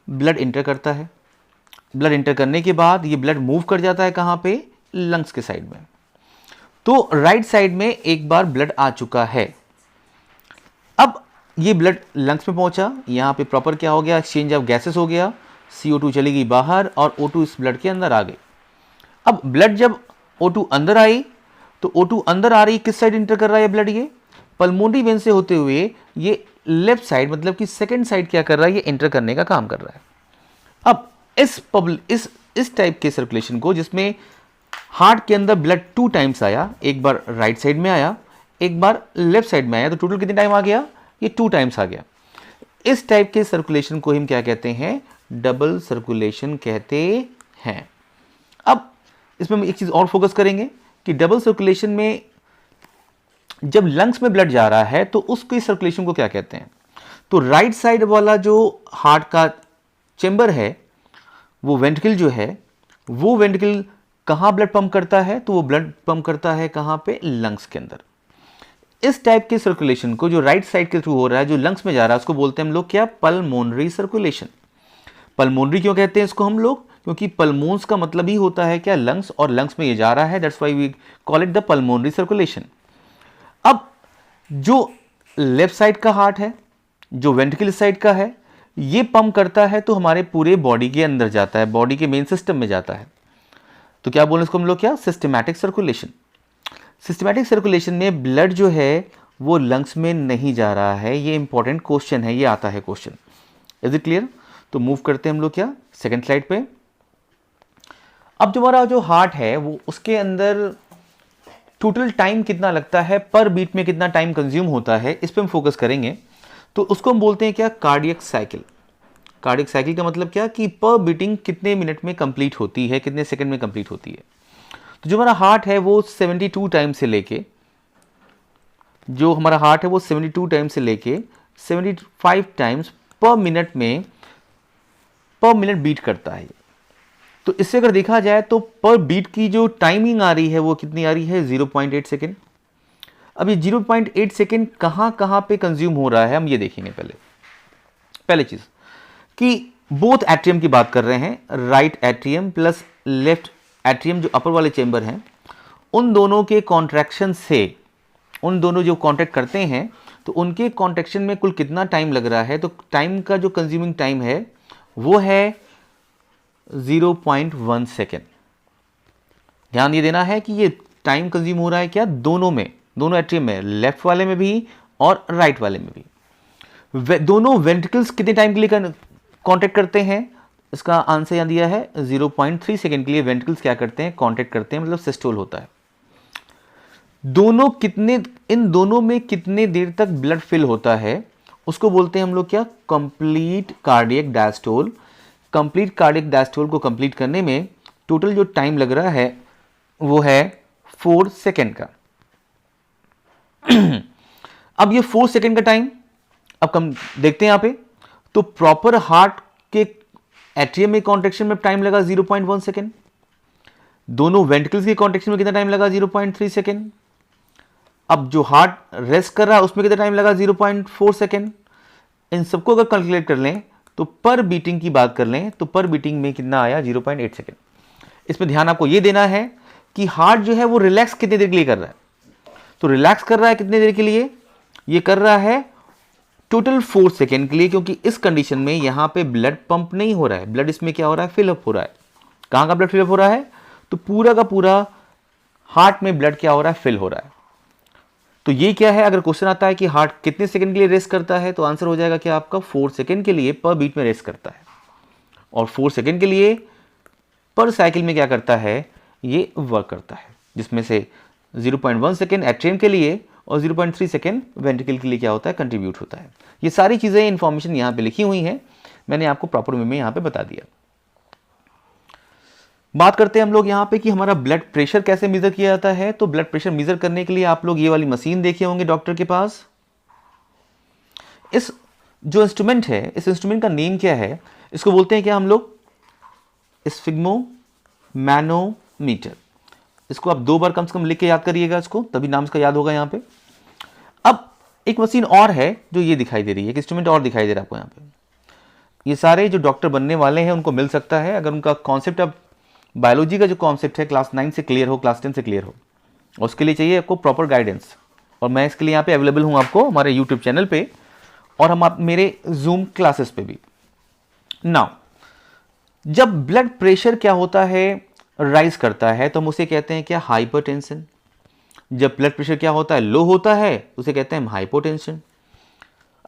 Speaker 1: ब्लड इंटर करता है। ब्लड इंटर करने के बाद ये ब्लड मूव कर जाता है कहां पे, लंग्स के साइड में। तो राइट साइड में एक बार ब्लड आ चुका है। अब ये ब्लड लंग्स में पहुंचा, यहां पे प्रॉपर क्या हो गया, एक्सचेंज ऑफ गैसेस हो गया। CO2 चली गई बाहर और O2 इस ब्लड के अंदर आ गई। अब ब्लड जब O2 अंदर आई तो O2 अंदर आ रही, किस साइड इंटर कर रहा है ब्लड? ये पल्मोनरी वेन से होते हुए ये लेफ्ट साइड, मतलब कि सेकंड साइड क्या कर रहा है, ये इंटर करने का काम कर रहा है। अब इस टाइप के सर्कुलेशन को, जिसमें हार्ट के अंदर ब्लड 2 टाइम्स आया, एक बार राइट साइड में आया, एक बार लेफ्ट साइड में आया, तो टोटल कितने टाइम आ गया? ये 2 टाइम्स आ गया। इस टाइप के सर्कुलेशन को हम क्या कहते हैं? डबल सर्कुलेशन कहते हैं। अब इसमें हम एक चीज और फोकस करेंगे कि डबल सर्कुलेशन में जब लंग्स में ब्लड जा रहा है तो उसकी सर्कुलेशन को क्या कहते हैं? तो राइट साइड वाला जो हार्ट का चेंबर है, वो वेंट्रिकल जो है, वो वेंट्रिकल कहां ब्लड पंप करता है? तो वो ब्लड पंप करता है कहां पे? लंग्स के अंदर। इस टाइप के सर्कुलेशन को जो राइट साइड के थ्रू हो रहा है, जो लंग्स में जा रहा है, उसको बोलते हैं हम लोग क्या? Pulmonary circulation. पल्मोनरी क्यों कहते हैं इसको हम लोग? क्योंकि पल्मोन्स का मतलब ही होता है क्या? लंग्स, और लंग्स में ये जा रहा है, that's why we call it the pulmonary circulation. अब जो लेफ्ट साइड का हार्ट है, जो वेंट्रिकल साइड का है, ये पंप करता है तो हमारे पूरे बॉडी के अंदर जाता है, बॉडी के मेन सिस्टम में जाता है। तो क्या बोले इसको हम लोग? क्या? Systematic circulation. सिस्टमैटिक सर्कुलेशन में ब्लड जो है वो लंग्स में नहीं जा रहा है। ये इंपॉर्टेंट क्वेश्चन है, ये आता है क्वेश्चन। Is it clear? तो मूव करते हैं हम लोग क्या? सेकंड स्लाइड पे। अब जो हमारा जो हार्ट है वो, उसके अंदर टोटल टाइम कितना लगता है, पर बीट में कितना टाइम कंज्यूम होता है, इस पे हम फोकस करेंगे। तो उसको हम बोलते हैं क्या? Cardiac cycle. कार्डियक साइकिल का मतलब क्या? कि पर बीटिंग कितने मिनट में कंप्लीट होती है, कितने सेकंड में कंप्लीट होती है। तो जो हमारा हार्ट है वो 72 टाइम से लेके, जो हमारा हार्ट है वो 72 टाइम से लेके 75 टाइम्स पर मिनट में, पर मिनट बीट करता है। तो इससे अगर देखा जाए तो पर बीट की जो टाइमिंग आ रही है वो कितनी आ रही है? 0.8 सेकेंड। अब ये 0.8 सेकेंड कहां पे कंज्यूम हो रहा है, हम ये देखेंगे। पहले चीज कि बोथ एट्रियम की बात कर रहे हैं, right atrium plus left atrium, जो अपर वाले चेंबर हैं, उन दोनों के कॉन्ट्रैक्शन से, उन दोनों जो कॉन्ट्रैक्ट करते हैं तो उनके कॉन्ट्रैक्शन में कुल कितना टाइम लग रहा है? तो टाइम का जो कंज्यूमिंग टाइम है वो है 0.1 सेकेंड। ध्यान ये देना है कि ये टाइम कंज्यूम हो रहा है क्या? दोनों में, दोनों एट्रियम में, लेफ्ट वाले में भी और राइट वाले में भी। दोनों वेंट्रिकल्स कितने टाइम के लिए कॉन्टैक्ट करते हैं? इसका आंसर यहां दिया है 0.3 सेकेंड के लिए वेंट्रिकल्स क्या करते हैं? कॉन्टैक्ट करते हैं, मतलब सिस्टोल होता है। इन दोनों में कितने देर तक ब्लड फिल होता है उसको बोलते हैं हम लोग क्या? Complete cardiac diastole. Complete cardiac diastole को कंप्लीट करने में टोटल जो टाइम लग रहा है वो है 4 सेकेंड का। अब ये 4 सेकेंड का टाइम अब हम देखते हैं यहां पे। तो प्रॉपर हार्ट के एट्रियम में कॉन्ट्रैक्शन में टाइम लगा 0.1 सेकेंड। दोनों वेंट्रिकल्स के कॉन्ट्रैक्शन में कितना टाइम लगा? 0.3 सेकेंड। अब जो हार्ट रेस्ट कर रहा है उसमें कितना टाइम लगा? 0.4 सेकेंड। इन सबको अगर कैलकुलेट कर लें तो पर बीटिंग की बात कर लें तो पर बीटिंग में कितना आया? 0.8 सेकेंड। इसमें ध्यान आपको यह देना है कि हार्ट जो है वो रिलैक्स कितनी देर के लिए कर रहा है। तो रिलैक्स कर रहा है कितनी देर के लिए? ये कर रहा है टोटल 4 सेकेंड के लिए, क्योंकि इस कंडीशन में यहां पे ब्लड पंप नहीं हो रहा है, ब्लड इसमें क्या हो रहा है? फिलअप हो रहा है। कहां का ब्लड फिलअप हो रहा है? तो पूरा का पूरा हार्ट में ब्लड क्या हो रहा है? फिल हो रहा है। तो ये क्या है? अगर क्वेश्चन आता है कि हार्ट कितने सेकंड के लिए रेस्ट करता है तो आंसर हो जाएगा कि आपका 4 सेकंड के लिए पर बीट में रेस्ट करता है। और 4 सेकंड के लिए पर साइकिल में क्या करता है? ये वर्क करता है, जिसमें से 0.1 सेकेंड एट्रियम के लिए और 0.3 सेकेंड वेंट्रिकल के लिए क्या होता है? कंट्रीब्यूट होता है। ये सारी चीजें, इंफॉर्मेशन यहाँ पे लिखी हुई हैं, मैंने आपको प्रॉपर वे में यहाँ पे बता दिया। बात करते हैं हम लोग यहाँ पे कि हमारा ब्लड प्रेशर कैसे मेजर किया जाता है। तो ब्लड प्रेशर मेजर करने के लिए आप लोग ये वाली मशीन देखे होंगे डॉक्टर के पास। इस जो इंस्ट्रूमेंट है, इस इंस्ट्रूमेंट का नेम क्या है? इसको बोलते हैं क्या हम लोग? स्फिग्मोमैनोमीटर। इसको आप 2 बार कम से कम लिख के याद करिएगा इसको, तभी नाम इसका याद होगा यहाँ पे। अब एक मशीन और है जो ये दिखाई दे रही है, एक इंस्ट्रूमेंट और दिखाई दे रहा है आपको यहाँ पे। ये सारे जो डॉक्टर बनने वाले हैं उनको मिल सकता है अगर उनका कॉन्सेप्ट, अब बायोलॉजी का जो कॉन्सेप्ट है क्लास 9 से क्लियर हो, क्लास 10 से क्लियर हो, उसके लिए चाहिए आपको प्रॉपर गाइडेंस। और मैं इसके लिए यहाँ पे अवेलेबल हूँ आपको हमारे यूट्यूब चैनल पे, और हम आप मेरे जूम क्लासेस पे भी। नाउ जब ब्लड प्रेशर क्या होता है, राइज करता है, तो हम उसे कहते हैं क्या, हाइपरटेंशन। जब ब्लड प्रेशर क्या होता है, लो होता है, उसे कहते हैं हाइपोटेंशन।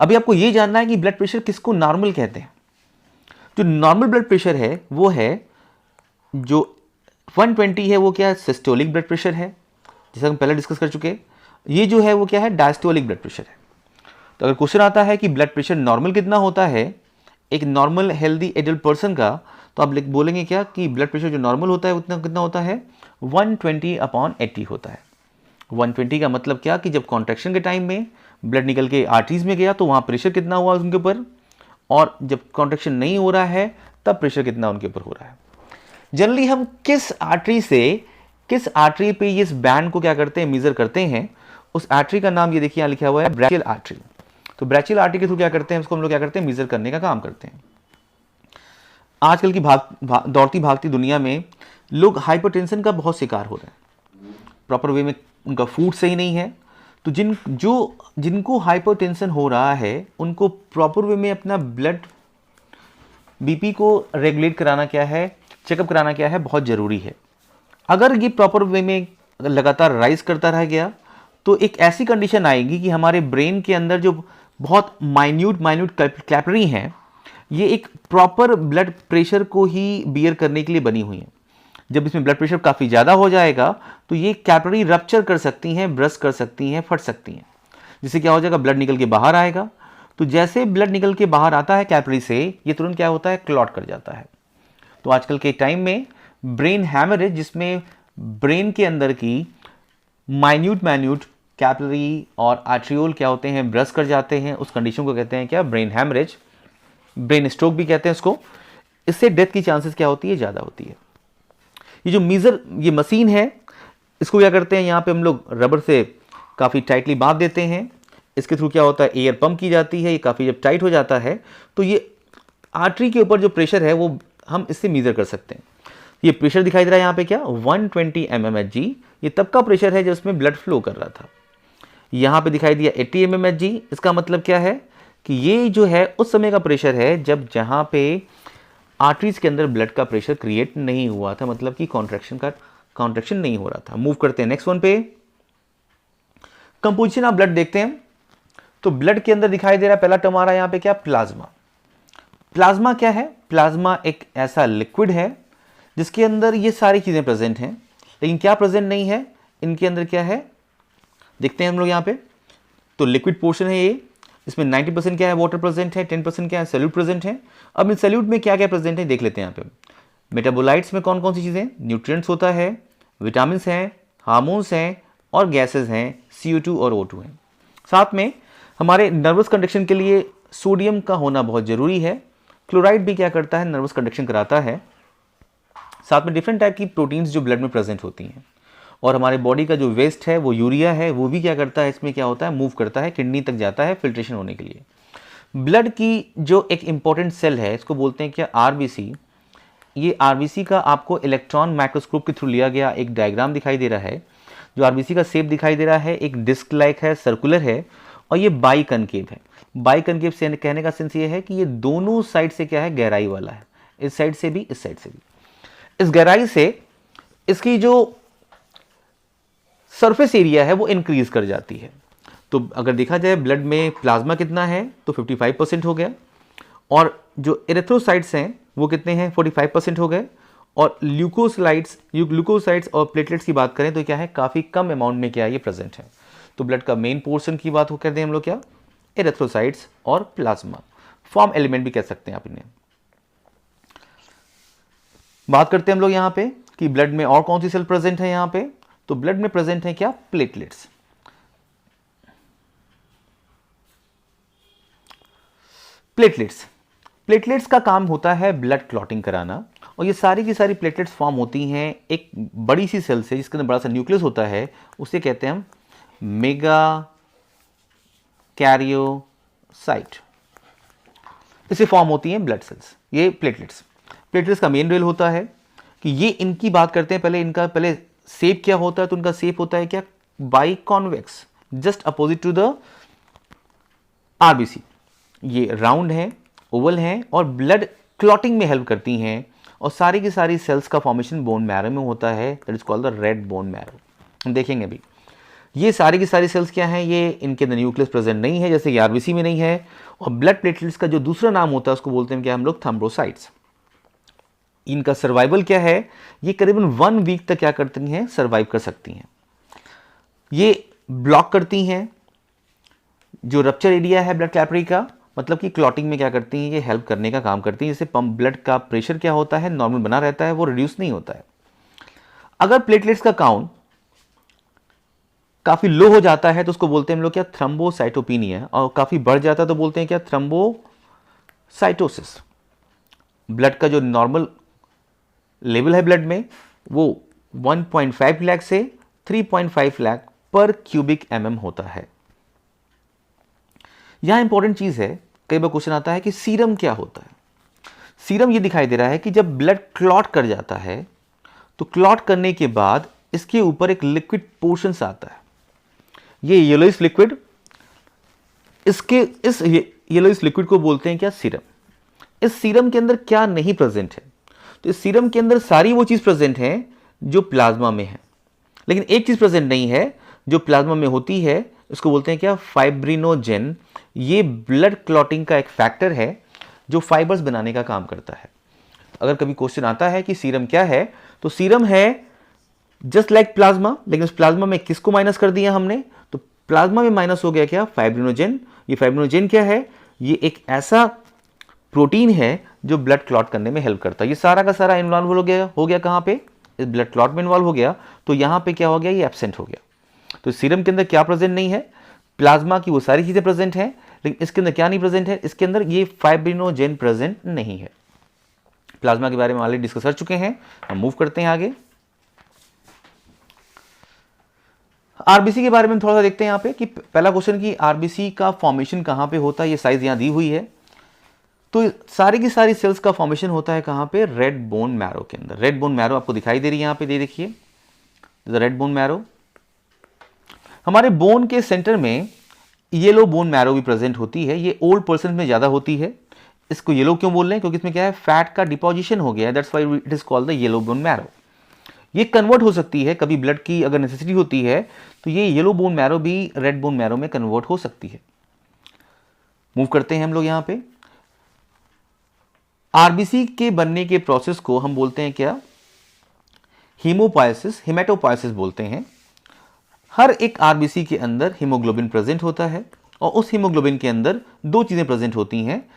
Speaker 1: अभी आपको यह जानना है कि ब्लड प्रेशर किसको नॉर्मल कहते हैं। जो नॉर्मल ब्लड प्रेशर है वो है जो 120 है, वो क्या है, सिस्टोलिक ब्लड प्रेशर है, जैसे हम पहले डिस्कस कर चुके। ये जो है वो क्या है, डायस्टोलिक ब्लड प्रेशर है। तो अगर क्वेश्चन आता है कि ब्लड प्रेशर नॉर्मल कितना होता है एक नॉर्मल हेल्दी एडल्ट पर्सन का, तो आप बोलेंगे क्या कि ब्लड प्रेशर जो नॉर्मल होता है उतना कितना होता है, 120/80 होता है। 120 का मतलब क्या कि जब कॉन्ट्रैक्शन के टाइम में ब्लड निकल के आर्टरीज में गया तो वहाँ प्रेशर कितना हुआ उनके ऊपर, और जब कॉन्ट्रैक्शन नहीं हो रहा है तब प्रेशर कितना उनके ऊपर हो रहा है। जनरली हम किस आर्टरी पे इस बैंड को क्या करते हैं, मेजर करते हैं। उस आर्टरी का नाम ये देखिए यहाँ लिखा हुआ है, ब्रैचियल आर्टरी। तो ब्रैचियल आर्टरी के थ्रू क्या करते हैं, उसको हम लोग क्या करते हैं, मेजर करने का काम करते हैं। आजकल की दौड़ती भागती दुनिया में लोग हाइपरटेंशन का बहुत शिकार हो रहे हैं। प्रॉपर वे में उनका फूड सही नहीं है। तो जिनको हाइपरटेंशन हो रहा है उनको प्रॉपर वे में अपना ब्लड बीपी को रेगुलेट कराना क्या है, चेकअप कराना क्या है, बहुत ज़रूरी है। अगर ये प्रॉपर वे में लगातार राइज करता रह गया तो एक ऐसी कंडीशन आएगी कि हमारे ब्रेन के अंदर जो बहुत माइन्यूट कैपिलरी हैं, ये एक प्रॉपर ब्लड प्रेशर को ही बियर करने के लिए बनी हुई हैं। जब इसमें ब्लड प्रेशर काफ़ी ज़्यादा हो जाएगा तो ये कैपिलरी रप्चर कर सकती हैं, ब्रस्ट कर सकती हैं, फट सकती हैं, जिससे क्या हो जाएगा, ब्लड निकल के बाहर आएगा। तो जैसे ब्लड निकल के बाहर आता है कैपिलरी से, ये तुरंत क्या होता है, क्लॉट कर जाता है। तो आजकल के टाइम में ब्रेन हैमरेज, जिसमें ब्रेन के अंदर की माइन्यूट कैपिलरी और आर्ट्रियोल क्या होते हैं, ब्रस्ट कर जाते हैं, उस कंडीशन को कहते हैं क्या, ब्रेन हैमरेज। ब्रेन स्ट्रोक भी कहते हैं इसको। इससे डेथ की चांसेस क्या होती है, ज़्यादा होती है। ये मशीन है, इसको क्या करते हैं, यहाँ पे हम लोग रबर से काफ़ी टाइटली बांध देते हैं। इसके थ्रू क्या होता है, एयर पंप की जाती है। ये काफ़ी जब टाइट हो जाता है तो ये आर्टरी के ऊपर जो प्रेशर है वो हम इससे मेजर कर सकते हैं। ये प्रेशर दिखाई दे रहा है यहाँ पे क्या, 120 mmHg। ये तब का प्रेशर है जब इसमें ब्लड फ्लो कर रहा था। यहाँ पे दिखाई दिया 80 mmHg। इसका मतलब क्या है कि ये जो है उस समय का प्रेशर है जब जहाँ पे आर्टरीज के अंदर ब्लड का प्रेशर क्रिएट नहीं हुआ था, मतलब कि कॉन्ट्रैक्शन नहीं हो रहा था। मूव करते हैं नेक्स्ट वन पे। कंपोजिशन ऑफ ब्लड देखते हैं। तो ब्लड के अंदर दिखाई दे रहा है पहला टर्म आ रहा है यहाँ पे क्या, प्लाज्मा। प्लाज्मा क्या है, प्लाज्मा एक ऐसा लिक्विड है जिसके अंदर ये सारी चीजें प्रेजेंट हैं, लेकिन क्या प्रेजेंट नहीं है, इनके अंदर क्या है देखते हैं हम लोग यहाँ पे। तो लिक्विड पोर्शन है ये, इसमें 90% क्या है, वाटर प्रेजेंट है, 10% क्या है, सॉल्यूट प्रेजेंट है। अब इन सॉल्यूट में क्या क्या प्रेजेंट है देख लेते हैं यहाँ पे। मेटाबोलाइट्स में कौन कौन सी चीज़ें, न्यूट्रिएंट्स होता है, विटामिन हैं, हार्मोन्स हैं और गैसेज हैं, CO2 और O2 हैं। साथ में हमारे नर्वस कंडक्शन के लिए सोडियम का होना बहुत ज़रूरी है। क्लोराइड भी क्या करता है, नर्वस कंडक्शन कराता है। साथ में डिफरेंट टाइप की प्रोटीन्स जो ब्लड में प्रेजेंट होती हैं। और हमारे बॉडी का जो वेस्ट है वो यूरिया है, वो भी क्या करता है, इसमें क्या होता है, मूव करता है, किडनी तक जाता है फिल्ट्रेशन होने के लिए। ब्लड की जो एक इंपॉर्टेंट सेल है इसको बोलते हैं क्या, RBC। ये RBC का आपको इलेक्ट्रॉन माइक्रोस्कोप के थ्रू लिया गया एक डायग्राम दिखाई दे रहा है। जो RBC का शेप दिखाई दे रहा है एक डिस्क लाइक है, सर्कुलर है, और ये बाई कनकेव है। बाई कनकेव से कहने का सेंस ये है कि ये दोनों साइड से क्या है, गहराई वाला है, इस साइड से भी इस साइड से भी। इस गहराई से इसकी जो सरफेस एरिया है वो इंक्रीज कर जाती है। तो अगर देखा जाए ब्लड में प्लाज्मा कितना है तो 55% हो गया, और जो एरिथ्रोसाइट्स हैं वो कितने हैं, 45% हो गए। और ल्यूकोसाइट्स और प्लेटलेट्स की बात करें तो क्या है, काफ़ी कम अमाउंट में क्या है, ये प्रेजेंट है। तो ब्लड का मेन पोर्शन की बात करते हैं हम लोग क्या, एरिथ्रोसाइट्स और प्लाज्मा, फॉर्म एलिमेंट भी कह सकते हैं आप इन्हें। बात करते हैं हम लोग यहाँ पे कि ब्लड में और कौन सी सेल प्रेजेंट है यहाँ पे। तो ब्लड में प्रेजेंट है क्या, प्लेटलेट्स। प्लेटलेट्स का काम होता है ब्लड क्लॉटिंग कराना, और ये सारी की सारी प्लेटलेट्स फॉर्म होती हैं एक बड़ी सी सेल से जिसके अंदर बड़ा सा न्यूक्लियस होता है, उसे कहते हैं हम मेगा कैरियोसाइट। इससे फॉर्म होती हैं ब्लड सेल्स, ये प्लेटलेट्स का मेन रोल होता है कि ये इनकी बात करते हैं। इनका शेप क्या होता है, तो उनका शेप होता है क्या, biconvex, just opposite to the RBC। ये राउंड है, ओवल है, और ब्लड क्लॉटिंग में हेल्प करती हैं, और सारी की सारी सेल्स का फॉर्मेशन बोन मैरो में होता है, that is called the red bone marrow. हम देखेंगे अभी ये सारी की सारी सेल्स क्या हैं, ये इनके अंदर न्यूक्लियस प्रेजेंट नहीं है, जैसे कि आरबीसी में नहीं है। और ब्लड प्लेटलेट्स का जो दूसरा नाम होता है उसको बोलते हैं क्या हम लोग, थ्रोम्बोसाइट्स। इनका सर्वाइवल क्या है, ये करीबन 1 वीक तक क्या करती हैं, सर्वाइव कर सकती हैं। ये ब्लॉक करती हैं जो रप्चर एरिया है ब्लड कैपिलरी का, मतलब कि क्लॉटिंग में क्या करती हैं, ये हेल्प करने का काम करती हैं। जैसे पंप ब्लड का प्रेशर क्या होता है, नॉर्मल बना रहता है, वो रिड्यूस नहीं होता है। अगर प्लेटलेट्स का काउंट काफी लो हो जाता है तो उसको बोलते हैं हम लोग क्या, थ्रोम्बोसाइटोपिनिया, और काफी बढ़ जाता है तो बोलते हैं क्या, थ्रोम्बोसाइटोसिस। ब्लड का जो नॉर्मल लेवल है ब्लड में वो 1.5 लाख से 3.5 लाख पर क्यूबिक mm होता है। यहां इंपॉर्टेंट चीज है, कई बार क्वेश्चन आता है कि सीरम क्या होता है। सीरम ये दिखाई दे रहा है कि जब ब्लड क्लॉट कर जाता है तो क्लॉट करने के बाद इसके ऊपर एक लिक्विड पोर्शन आता है, ये येलोइश लिक्विड, इस येलोइश लिक्विड को बोलते हैं क्या, सीरम। इस सीरम के अंदर क्या नहीं प्रेजेंट है, तो इस सीरम के अंदर सारी वो चीज प्रेजेंट है जो प्लाज्मा में है, लेकिन एक चीज प्रेजेंट नहीं है जो प्लाज्मा में होती है, इसको बोलते हैं क्या, फाइब्रिनोजेन। ये ब्लड क्लॉटिंग का एक फैक्टर है जो फाइबर्स बनाने का काम करता है। अगर कभी क्वेश्चन आता है कि सीरम क्या है, तो सीरम है जस्ट लाइक प्लाज्मा, लेकिन उस प्लाज्मा में किसको माइनस कर दिया हमने, तो प्लाज्मा में माइनस हो गया क्या, फाइब्रिनोजेन। ये फाइब्रिनोजेन क्या है, ये एक ऐसा प्रोटीन है जो ब्लड क्लॉट करने में हेल्प करता है। ये सारा का सारा इन्वॉल्व हो गया कहां पे, इस ब्लड क्लॉट में इन्वॉल्व हो गया, तो यहां पे क्या हो गया, ये एब्सेंट हो गया। तो सीरम के अंदर क्या प्रेजेंट नहीं है, प्लाज्मा की वो सारी चीजें प्रेजेंट है, लेकिन इसके अंदर क्या नहीं प्रेजेंट है, इसके अंदर ये फाइब्रिनोजेन प्रेजेंट नहीं है। प्लाज्मा के बारे में ऑलरेडी डिस्कस कर चुके हैं, हम मूव करते हैं आगे। आरबीसी के बारे में थोड़ा सा देखते हैं यहाँ पे कि पहला क्वेश्चन की आरबीसी का फॉर्मेशन कहां पे होता है, ये साइज यहां दी हुई है। तो सारी की सारी सेल्स का फॉर्मेशन होता है कहां पे, रेड बोन मैरो के अंदर। रेड बोन मैरो आपको दिखाई दे रही है यहां पे, देखिए रेड बोन मैरो। हमारे बोन के सेंटर में येलो बोन मैरो भी प्रेजेंट होती है, ये ओल्ड पर्सन में ज्यादा होती है। इसको येलो क्यों बोल रहे हैं, क्योंकि इसमें क्या है, फैट का डिपोजिशन हो गया है, that's why it is called the yellow bone marrow. ये कन्वर्ट हो सकती है, कभी ब्लड की अगर नेसेसिटी होती है तो ये येलो बोन मैरो भी रेड बोन मैरो में कन्वर्ट हो सकती है। मूव करते हैं हम लोग यहां पे। आरबीसी के बनने के प्रोसेस को हम बोलते हैं क्या, हीमोपोएसिस, हेमेटोपोएसिस बोलते हैं। हर एक आरबीसी के अंदर हीमोग्लोबिन प्रेजेंट होता है और उस हीमोग्लोबिन के अंदर दो चीजें प्रेजेंट होती हैं,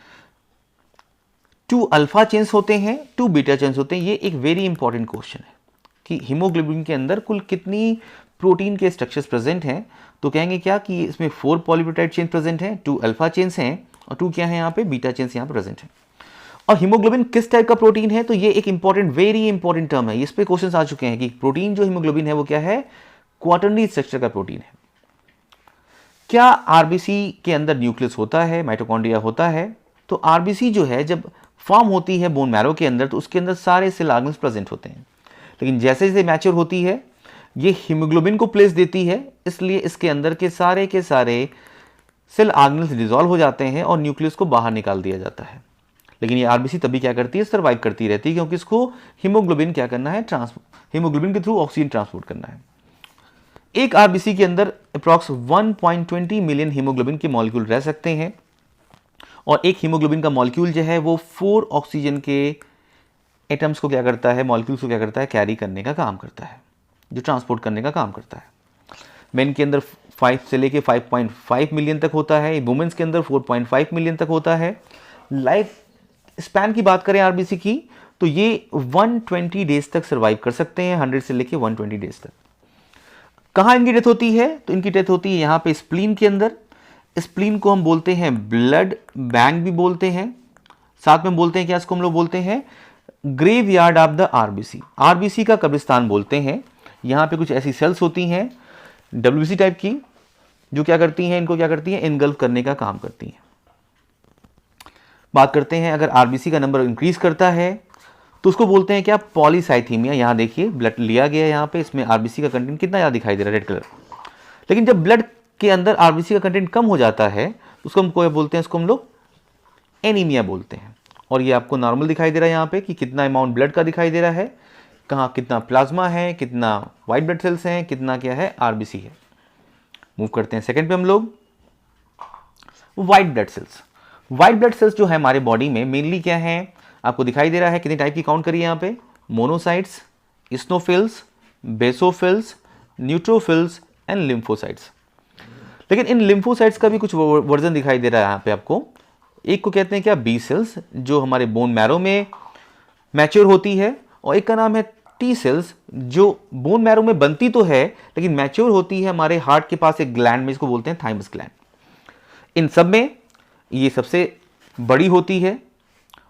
Speaker 1: 2 अल्फा चेन्स होते हैं, 2 बीटा चेन्स होते हैं। ये एक वेरी इंपॉर्टेंट क्वेश्चन है कि हीमोग्लोबिन के अंदर कुल कितनी प्रोटीन के स्ट्रक्चर्स प्रेजेंट हैं, तो कहेंगे क्या कि इसमें 4 पॉलीपेप्टाइड चेन प्रेजेंट हैं, 2 अल्फा चेन्स हैं और 2 क्या है यहाँ पे, बीटा चेन्स यहाँ पे प्रेजेंट हैं। और हीमोग्लोबिन किस टाइप का प्रोटीन है, तो ये एक इंपॉर्टेंट, वेरी इंपॉर्टेंट टर्म है, इस पे क्वेश्चंस आ चुके हैं कि प्रोटीन जो हीमोग्लोबिन है वो क्या है, क्वाटरनरी स्ट्रक्चर का प्रोटीन है। क्या आरबीसी के अंदर न्यूक्लियस होता है, माइटोकॉन्ड्रिया होता है, तो आरबीसी जो है जब फॉर्म होती है बोन मैरो के अंदर तो उसके अंदर सारे सेल ऑर्गेन्स प्रेजेंट होते हैं, लेकिन जैसे जैसे मैच्योर होती है ये हीमोग्लोबिन को प्लेस देती है, इसलिए इसके अंदर के सारे सेल ऑर्गेन्स डिसॉल्व हो जाते हैं और न्यूक्लियस को बाहर निकाल दिया जाता है। लेकिन ये आरबीसी तभी क्या करती है, सर्वाइव करती रहती है, क्योंकि इसको हीमोग्लोबिन क्या करना है, हीमोग्लोबिन के थ्रू ऑक्सीजन ट्रांसपोर्ट करना है। एक आरबीसी के अंदर अप्रॉक्स 1.20 मिलियन हीमोग्लोबिन के मॉलिक्यूल रह सकते हैं और एक हीमोग्लोबिन का मॉलिक्यूल जो है वो 4 ऑक्सीजन के एटम्स को क्या करता है, मॉलिक्यूल्स को क्या करता है, कैरी करने का काम करता है, जो ट्रांसपोर्ट करने का काम करता है। मेन के अंदर 5 से लेके 5.5 मिलियन तक होता है, वुमेन्स के अंदर 4.5 मिलियन तक होता है। लाइफ स्पैन की बात करें आरबीसी की तो ये 120 डेज तक सर्वाइव कर सकते हैं, 100 से लेके 120 डेज तक। कहाँ इनकी डेथ होती है, तो इनकी डेथ होती है यहाँ पे स्प्लीन के अंदर। स्प्लीन को हम बोलते हैं ब्लड बैंक भी बोलते हैं, साथ में बोलते हैं क्या, इसको हम लोग बोलते हैं graveyard of the RBC, RBC का कब्रिस्तान बोलते हैं। यहाँ पे कुछ ऐसी सेल्स होती हैं डब्ल्यूबीसी टाइप की जो क्या करती हैं, इनको क्या करती हैं, इनगल्फ करने का काम करती हैं। बात करते हैं अगर आरबीसी का नंबर इंक्रीज करता है तो उसको बोलते हैं क्या, पॉलीसाइथीमिया। यहाँ देखिए ब्लड लिया गया है, यहाँ पे इसमें आरबीसी का कंटेंट कितना ज़्यादा दिखाई दे रहा है, रेड कलर। लेकिन जब ब्लड के अंदर आरबीसी का कंटेंट कम हो जाता है तो उसको हम क्या बोलते हैं, इसको हम लोग एनीमिया बोलते हैं। और ये आपको नॉर्मल दिखाई दे रहा है यहाँ पे कि कितना अमाउंट ब्लड का दिखाई दे रहा है, कहाँ कितना प्लाज्मा है, कितना वाइट ब्लड सेल्स हैं, कितना क्या है आरबीसी है। मूव करते हैं सेकंड पे हम लोग, white blood cells. White blood cells जो है हमारे बॉडी में मेनली क्या है, आपको दिखाई दे रहा है, कितनी टाइप की काउंट करिए यहाँ पे, monocytes, इस्नोफिल्स, basophils, neutrophils and lymphocytes. लेकिन इन लिम्फोसाइट्स का भी कुछ वर्जन दिखाई दे रहा है यहाँ पे आपको। एक को कहते हैं क्या, बी सेल्स, जो हमारे बोन मैरो में मैच्योर होती है, और एक का नाम है टी सेल्स, जो बोन मैरो में बनती तो है लेकिन मैच्योर होती है हमारे हार्ट के पास एक ग्लैंड में, इसको बोलते हैं थाइमस ग्लैंड। इन सब में ये सबसे बड़ी होती है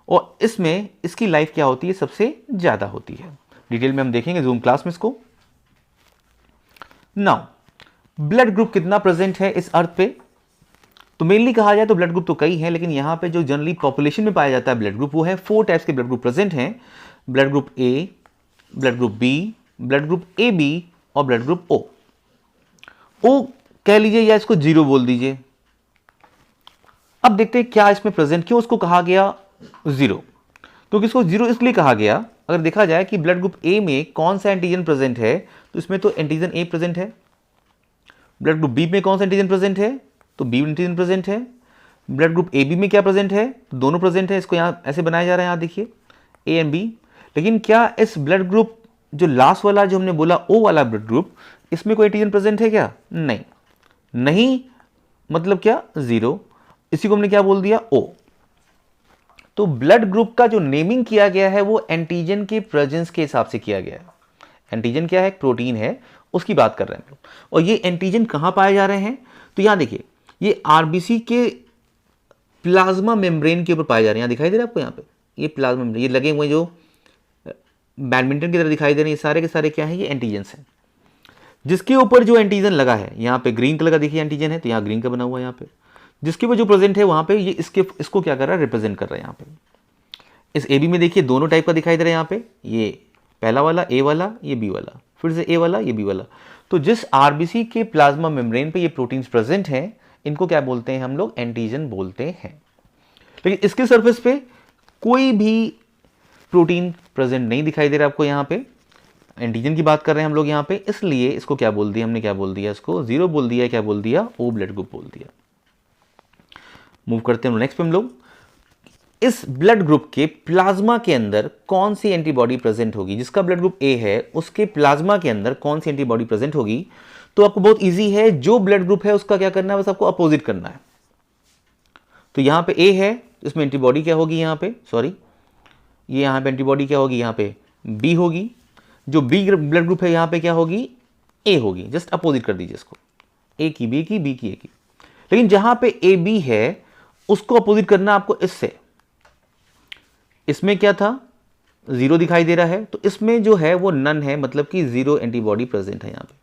Speaker 1: और इसमें इसकी लाइफ क्या होती है, सबसे ज़्यादा होती है। डिटेल में हम देखेंगे जूम क्लास में इसको। नाउ ब्लड ग्रुप कितना प्रेजेंट है इस अर्थ पे, तो मेनली कहा जाए तो ब्लड ग्रुप तो कई हैं, लेकिन यहाँ पे जो जनरली पॉपुलेशन में पाया जाता है ब्लड ग्रुप, वो है 4 टाइप्स के ब्लड ग्रुप प्रेजेंट हैं। Blood group A, blood group B, blood group A B और ब्लड ग्रुप ओ। ओ कह लीजिए या इसको जीरो बोल दीजिए। अब देखते हैं क्या इसमें प्रेजेंट, क्यों उसको कहा गया जीरो, क्योंकि इसको जीरो इसलिए कहा गया, अगर देखा जाए कि ब्लड ग्रुप ए में कौन सा एंटीजन प्रेजेंट है, तो इसमें तो एंटीजन ए प्रेजेंट है। ब्लड ग्रुप बी में कौन सा एंटीजन प्रेजेंट है, तो बी एंटीजन प्रेजेंट है। ब्लड ग्रुप ए बी में क्या प्रेजेंट है, तो दोनों प्रेजेंट है। इसको यहाँ ऐसे बनाया जा रहा है, यहाँ देखिए ए एंड बी। लेकिन क्या इस ब्लड ग्रुप जो लास्ट वाला जो हमने बोला ओ वाला ब्लड ग्रुप, इसमें कोई एंटीजन प्रेजेंट है क्या, नहीं, नहीं मतलब क्या, जीरो। इसी को हमने क्या बोल दिया, ओ। तो ब्लड ग्रुप का जो नेमिंग किया गया है वो एंटीजन के प्रेजेंस के हिसाब से किया गया है। एंटीजन क्या है, प्रोटीन है, उसकी बात कर रहे हैं हम लोग। और ये एंटीजन कहां पाए जा रहे हैं, तो यहां देखिए ये आरबीसी के प्लाज्मा मेम्ब्रेन के ऊपर पाए जा रहे हैं। यहां दिखाई दे रहा है आपको, यहाँ पे ये प्लाज्मा मेम्ब्रेन, ये लगे हुए जो बैडमिंटन की तरह दिखाई दे रहे हैं, ये सारे के सारे क्या है, ये एंटीजन्स हैं। जिसके ऊपर जो एंटीजन लगा है, यहाँ पे ग्रीन कलर का देखिए एंटीजन है, तो यहाँ ग्रीन का बना हुआ है यहाँ पे, जिसके ऊपर जो प्रेजेंट है वहां पे ये इसको क्या कर रहा है, रिप्रेजेंट कर रहा है। यहाँ पे इस ए बी में देखिए दोनों टाइप का दिखाई दे रहा है यहाँ पे, ये पहला वाला ए वाला, ये बी वाला, फिर से ए वाला, ये बी वाला। तो जिस आरबीसी के प्लाज्मा मेम्ब्रेन पे ये प्रोटीन्स प्रेजेंट हैं, इनको क्या बोलते हैं हम लोग, एंटीजन बोलते हैं। लेकिन इसके सरफेस पे कोई भी प्रोटीन प्रेजेंट नहीं दिखाई दे रहा आपको, यहाँ पे एंटीजन की बात कर रहे हैं हम लोग यहाँ पे, इसलिए इसको क्या बोल दिया हमने, क्या बोल दिया, इसको जीरो बोल दिया, क्या बोल दिया, ओ ब्लड ग्रुप बोल दिया। मूव करते हैं नेक्स्ट पे हम लोग, इस ब्लड ग्रुप के प्लाज्मा के अंदर कौन सी एंटीबॉडी प्रेजेंट होगी। जिसका ब्लड ग्रुप ए है उसके प्लाज्मा के अंदर कौन सी एंटीबॉडी प्रेजेंट होगी, तो आपको बहुत इजी है, जो ब्लड ग्रुप है उसका क्या करना है, बस आपको अपोजिट करना है। तो यहां पे ए है, इसमें एंटीबॉडी क्या होगी, यहाँ पे सॉरी, ये यहाँ पे एंटीबॉडी क्या होगी, यहाँ पे बी होगी। जो बी ब्लड ग्रुप है यहाँ पे क्या होगी, ए होगी। जस्ट अपोजिट कर दीजिए इसको, ए की बी की, बी की ए की। लेकिन जहां पे ए बी है उसको अपोजिट करना आपको इससे। इसमें क्या था, जीरो दिखाई दे रहा है, तो इसमें जो है वो नन है, मतलब कि जीरो एंटीबॉडी प्रेजेंट है यहाँ पे।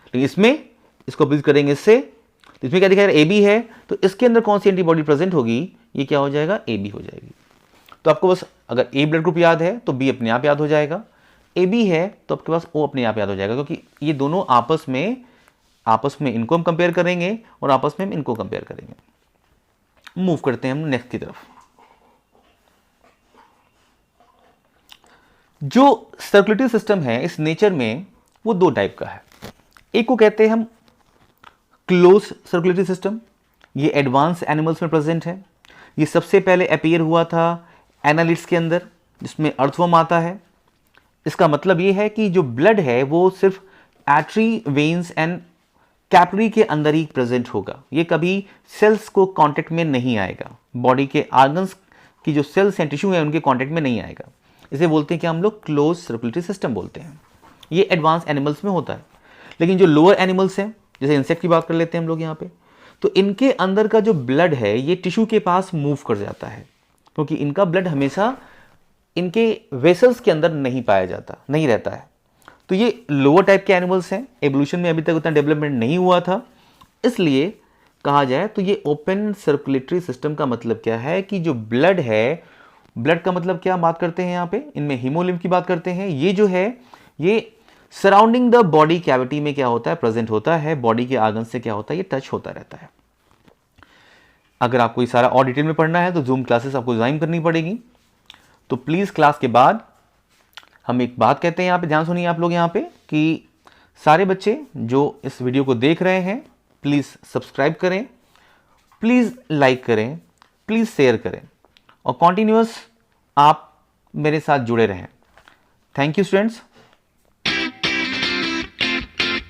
Speaker 1: लेकिन इसमें इसको अपोजिट करेंगे इससे, तो इसमें क्या दिखाई दे रहा है, ए बी है, तो इसके अंदर कौन सी एंटीबॉडी प्रेजेंट होगी, ये क्या हो जाएगा, ए बी हो जाएगी। तो आपको बस अगर ए ब्लड ग्रुप याद है तो बी अपने आप याद हो जाएगा, ए बी है तो आपके पास ओ अपने आप याद हो जाएगा, क्योंकि ये दोनों आपस में इनको हम कंपेयर करेंगे और आपस में हम इनको कंपेयर करेंगे। मूव करते हैं हम नेक्स्ट की तरफ। जो सर्कुलेटरी सिस्टम है इस नेचर में वो दो टाइप का है। एक को कहते हैं हम क्लोज सर्कुलेटरी सिस्टम, ये एडवांस एनिमल्स में प्रेजेंट है। ये सबसे पहले अपीयर हुआ था एनालिट्स के अंदर, जिसमें अर्थवर्म आता है। इसका मतलब ये है कि जो ब्लड है वो सिर्फ आर्टरी, वेन्स एंड कैपिलरी के अंदर ही प्रेजेंट होगा, ये कभी सेल्स को कांटेक्ट में नहीं आएगा, बॉडी के ऑर्गन्स की जो सेल्स हैं, टिश्यू है, उनके कांटेक्ट में नहीं आएगा। इसे बोलते हैं कि हम लोग क्लोज सर्कुलेटरी सिस्टम बोलते हैं। ये एडवांस एनिमल्स में होता है। लेकिन जो लोअर एनिमल्स हैं, जैसे इंसेक्ट की बात कर लेते हैं हम लोग यहाँ पे, तो इनके अंदर का जो ब्लड है ये टिश्यू के पास मूव कर जाता है, क्योंकि इनका ब्लड हमेशा इनके वेसल्स के अंदर नहीं पाया जाता, नहीं रहता है। तो ये लोअर टाइप के एनिमल्स हैं, एवोल्यूशन में अभी तक उतना डेवलपमेंट नहीं हुआ था, इसलिए कहा जाए तो ये ओपन सर्कुलेटरी सिस्टम का मतलब क्या है कि जो ब्लड है, ब्लड का मतलब क्या बात करते हैं यहाँ पे, इनमें हीमोलिम्फ की बात करते हैं। ये जो है ये सराउंडिंग द बॉडी कैविटी में क्या होता है, प्रेजेंट होता है, बॉडी के आर्गन से क्या होता है, ये टच होता रहता है। अगर आपको ये सारा और डिटेल में पढ़ना है तो जूम क्लासेस आपको ज्वाइन करनी पड़ेगी। तो प्लीज़ क्लास के बाद हम एक बात कहते हैं यहाँ पे, ध्यान सुनिए आप लोग यहाँ पे, कि सारे बच्चे जो इस वीडियो को देख रहे हैं प्लीज़ सब्सक्राइब करें, प्लीज़ लाइक करें, प्लीज़ शेयर करें और कॉन्टिन्यूअस आप मेरे साथ जुड़े रहें। Thank you students.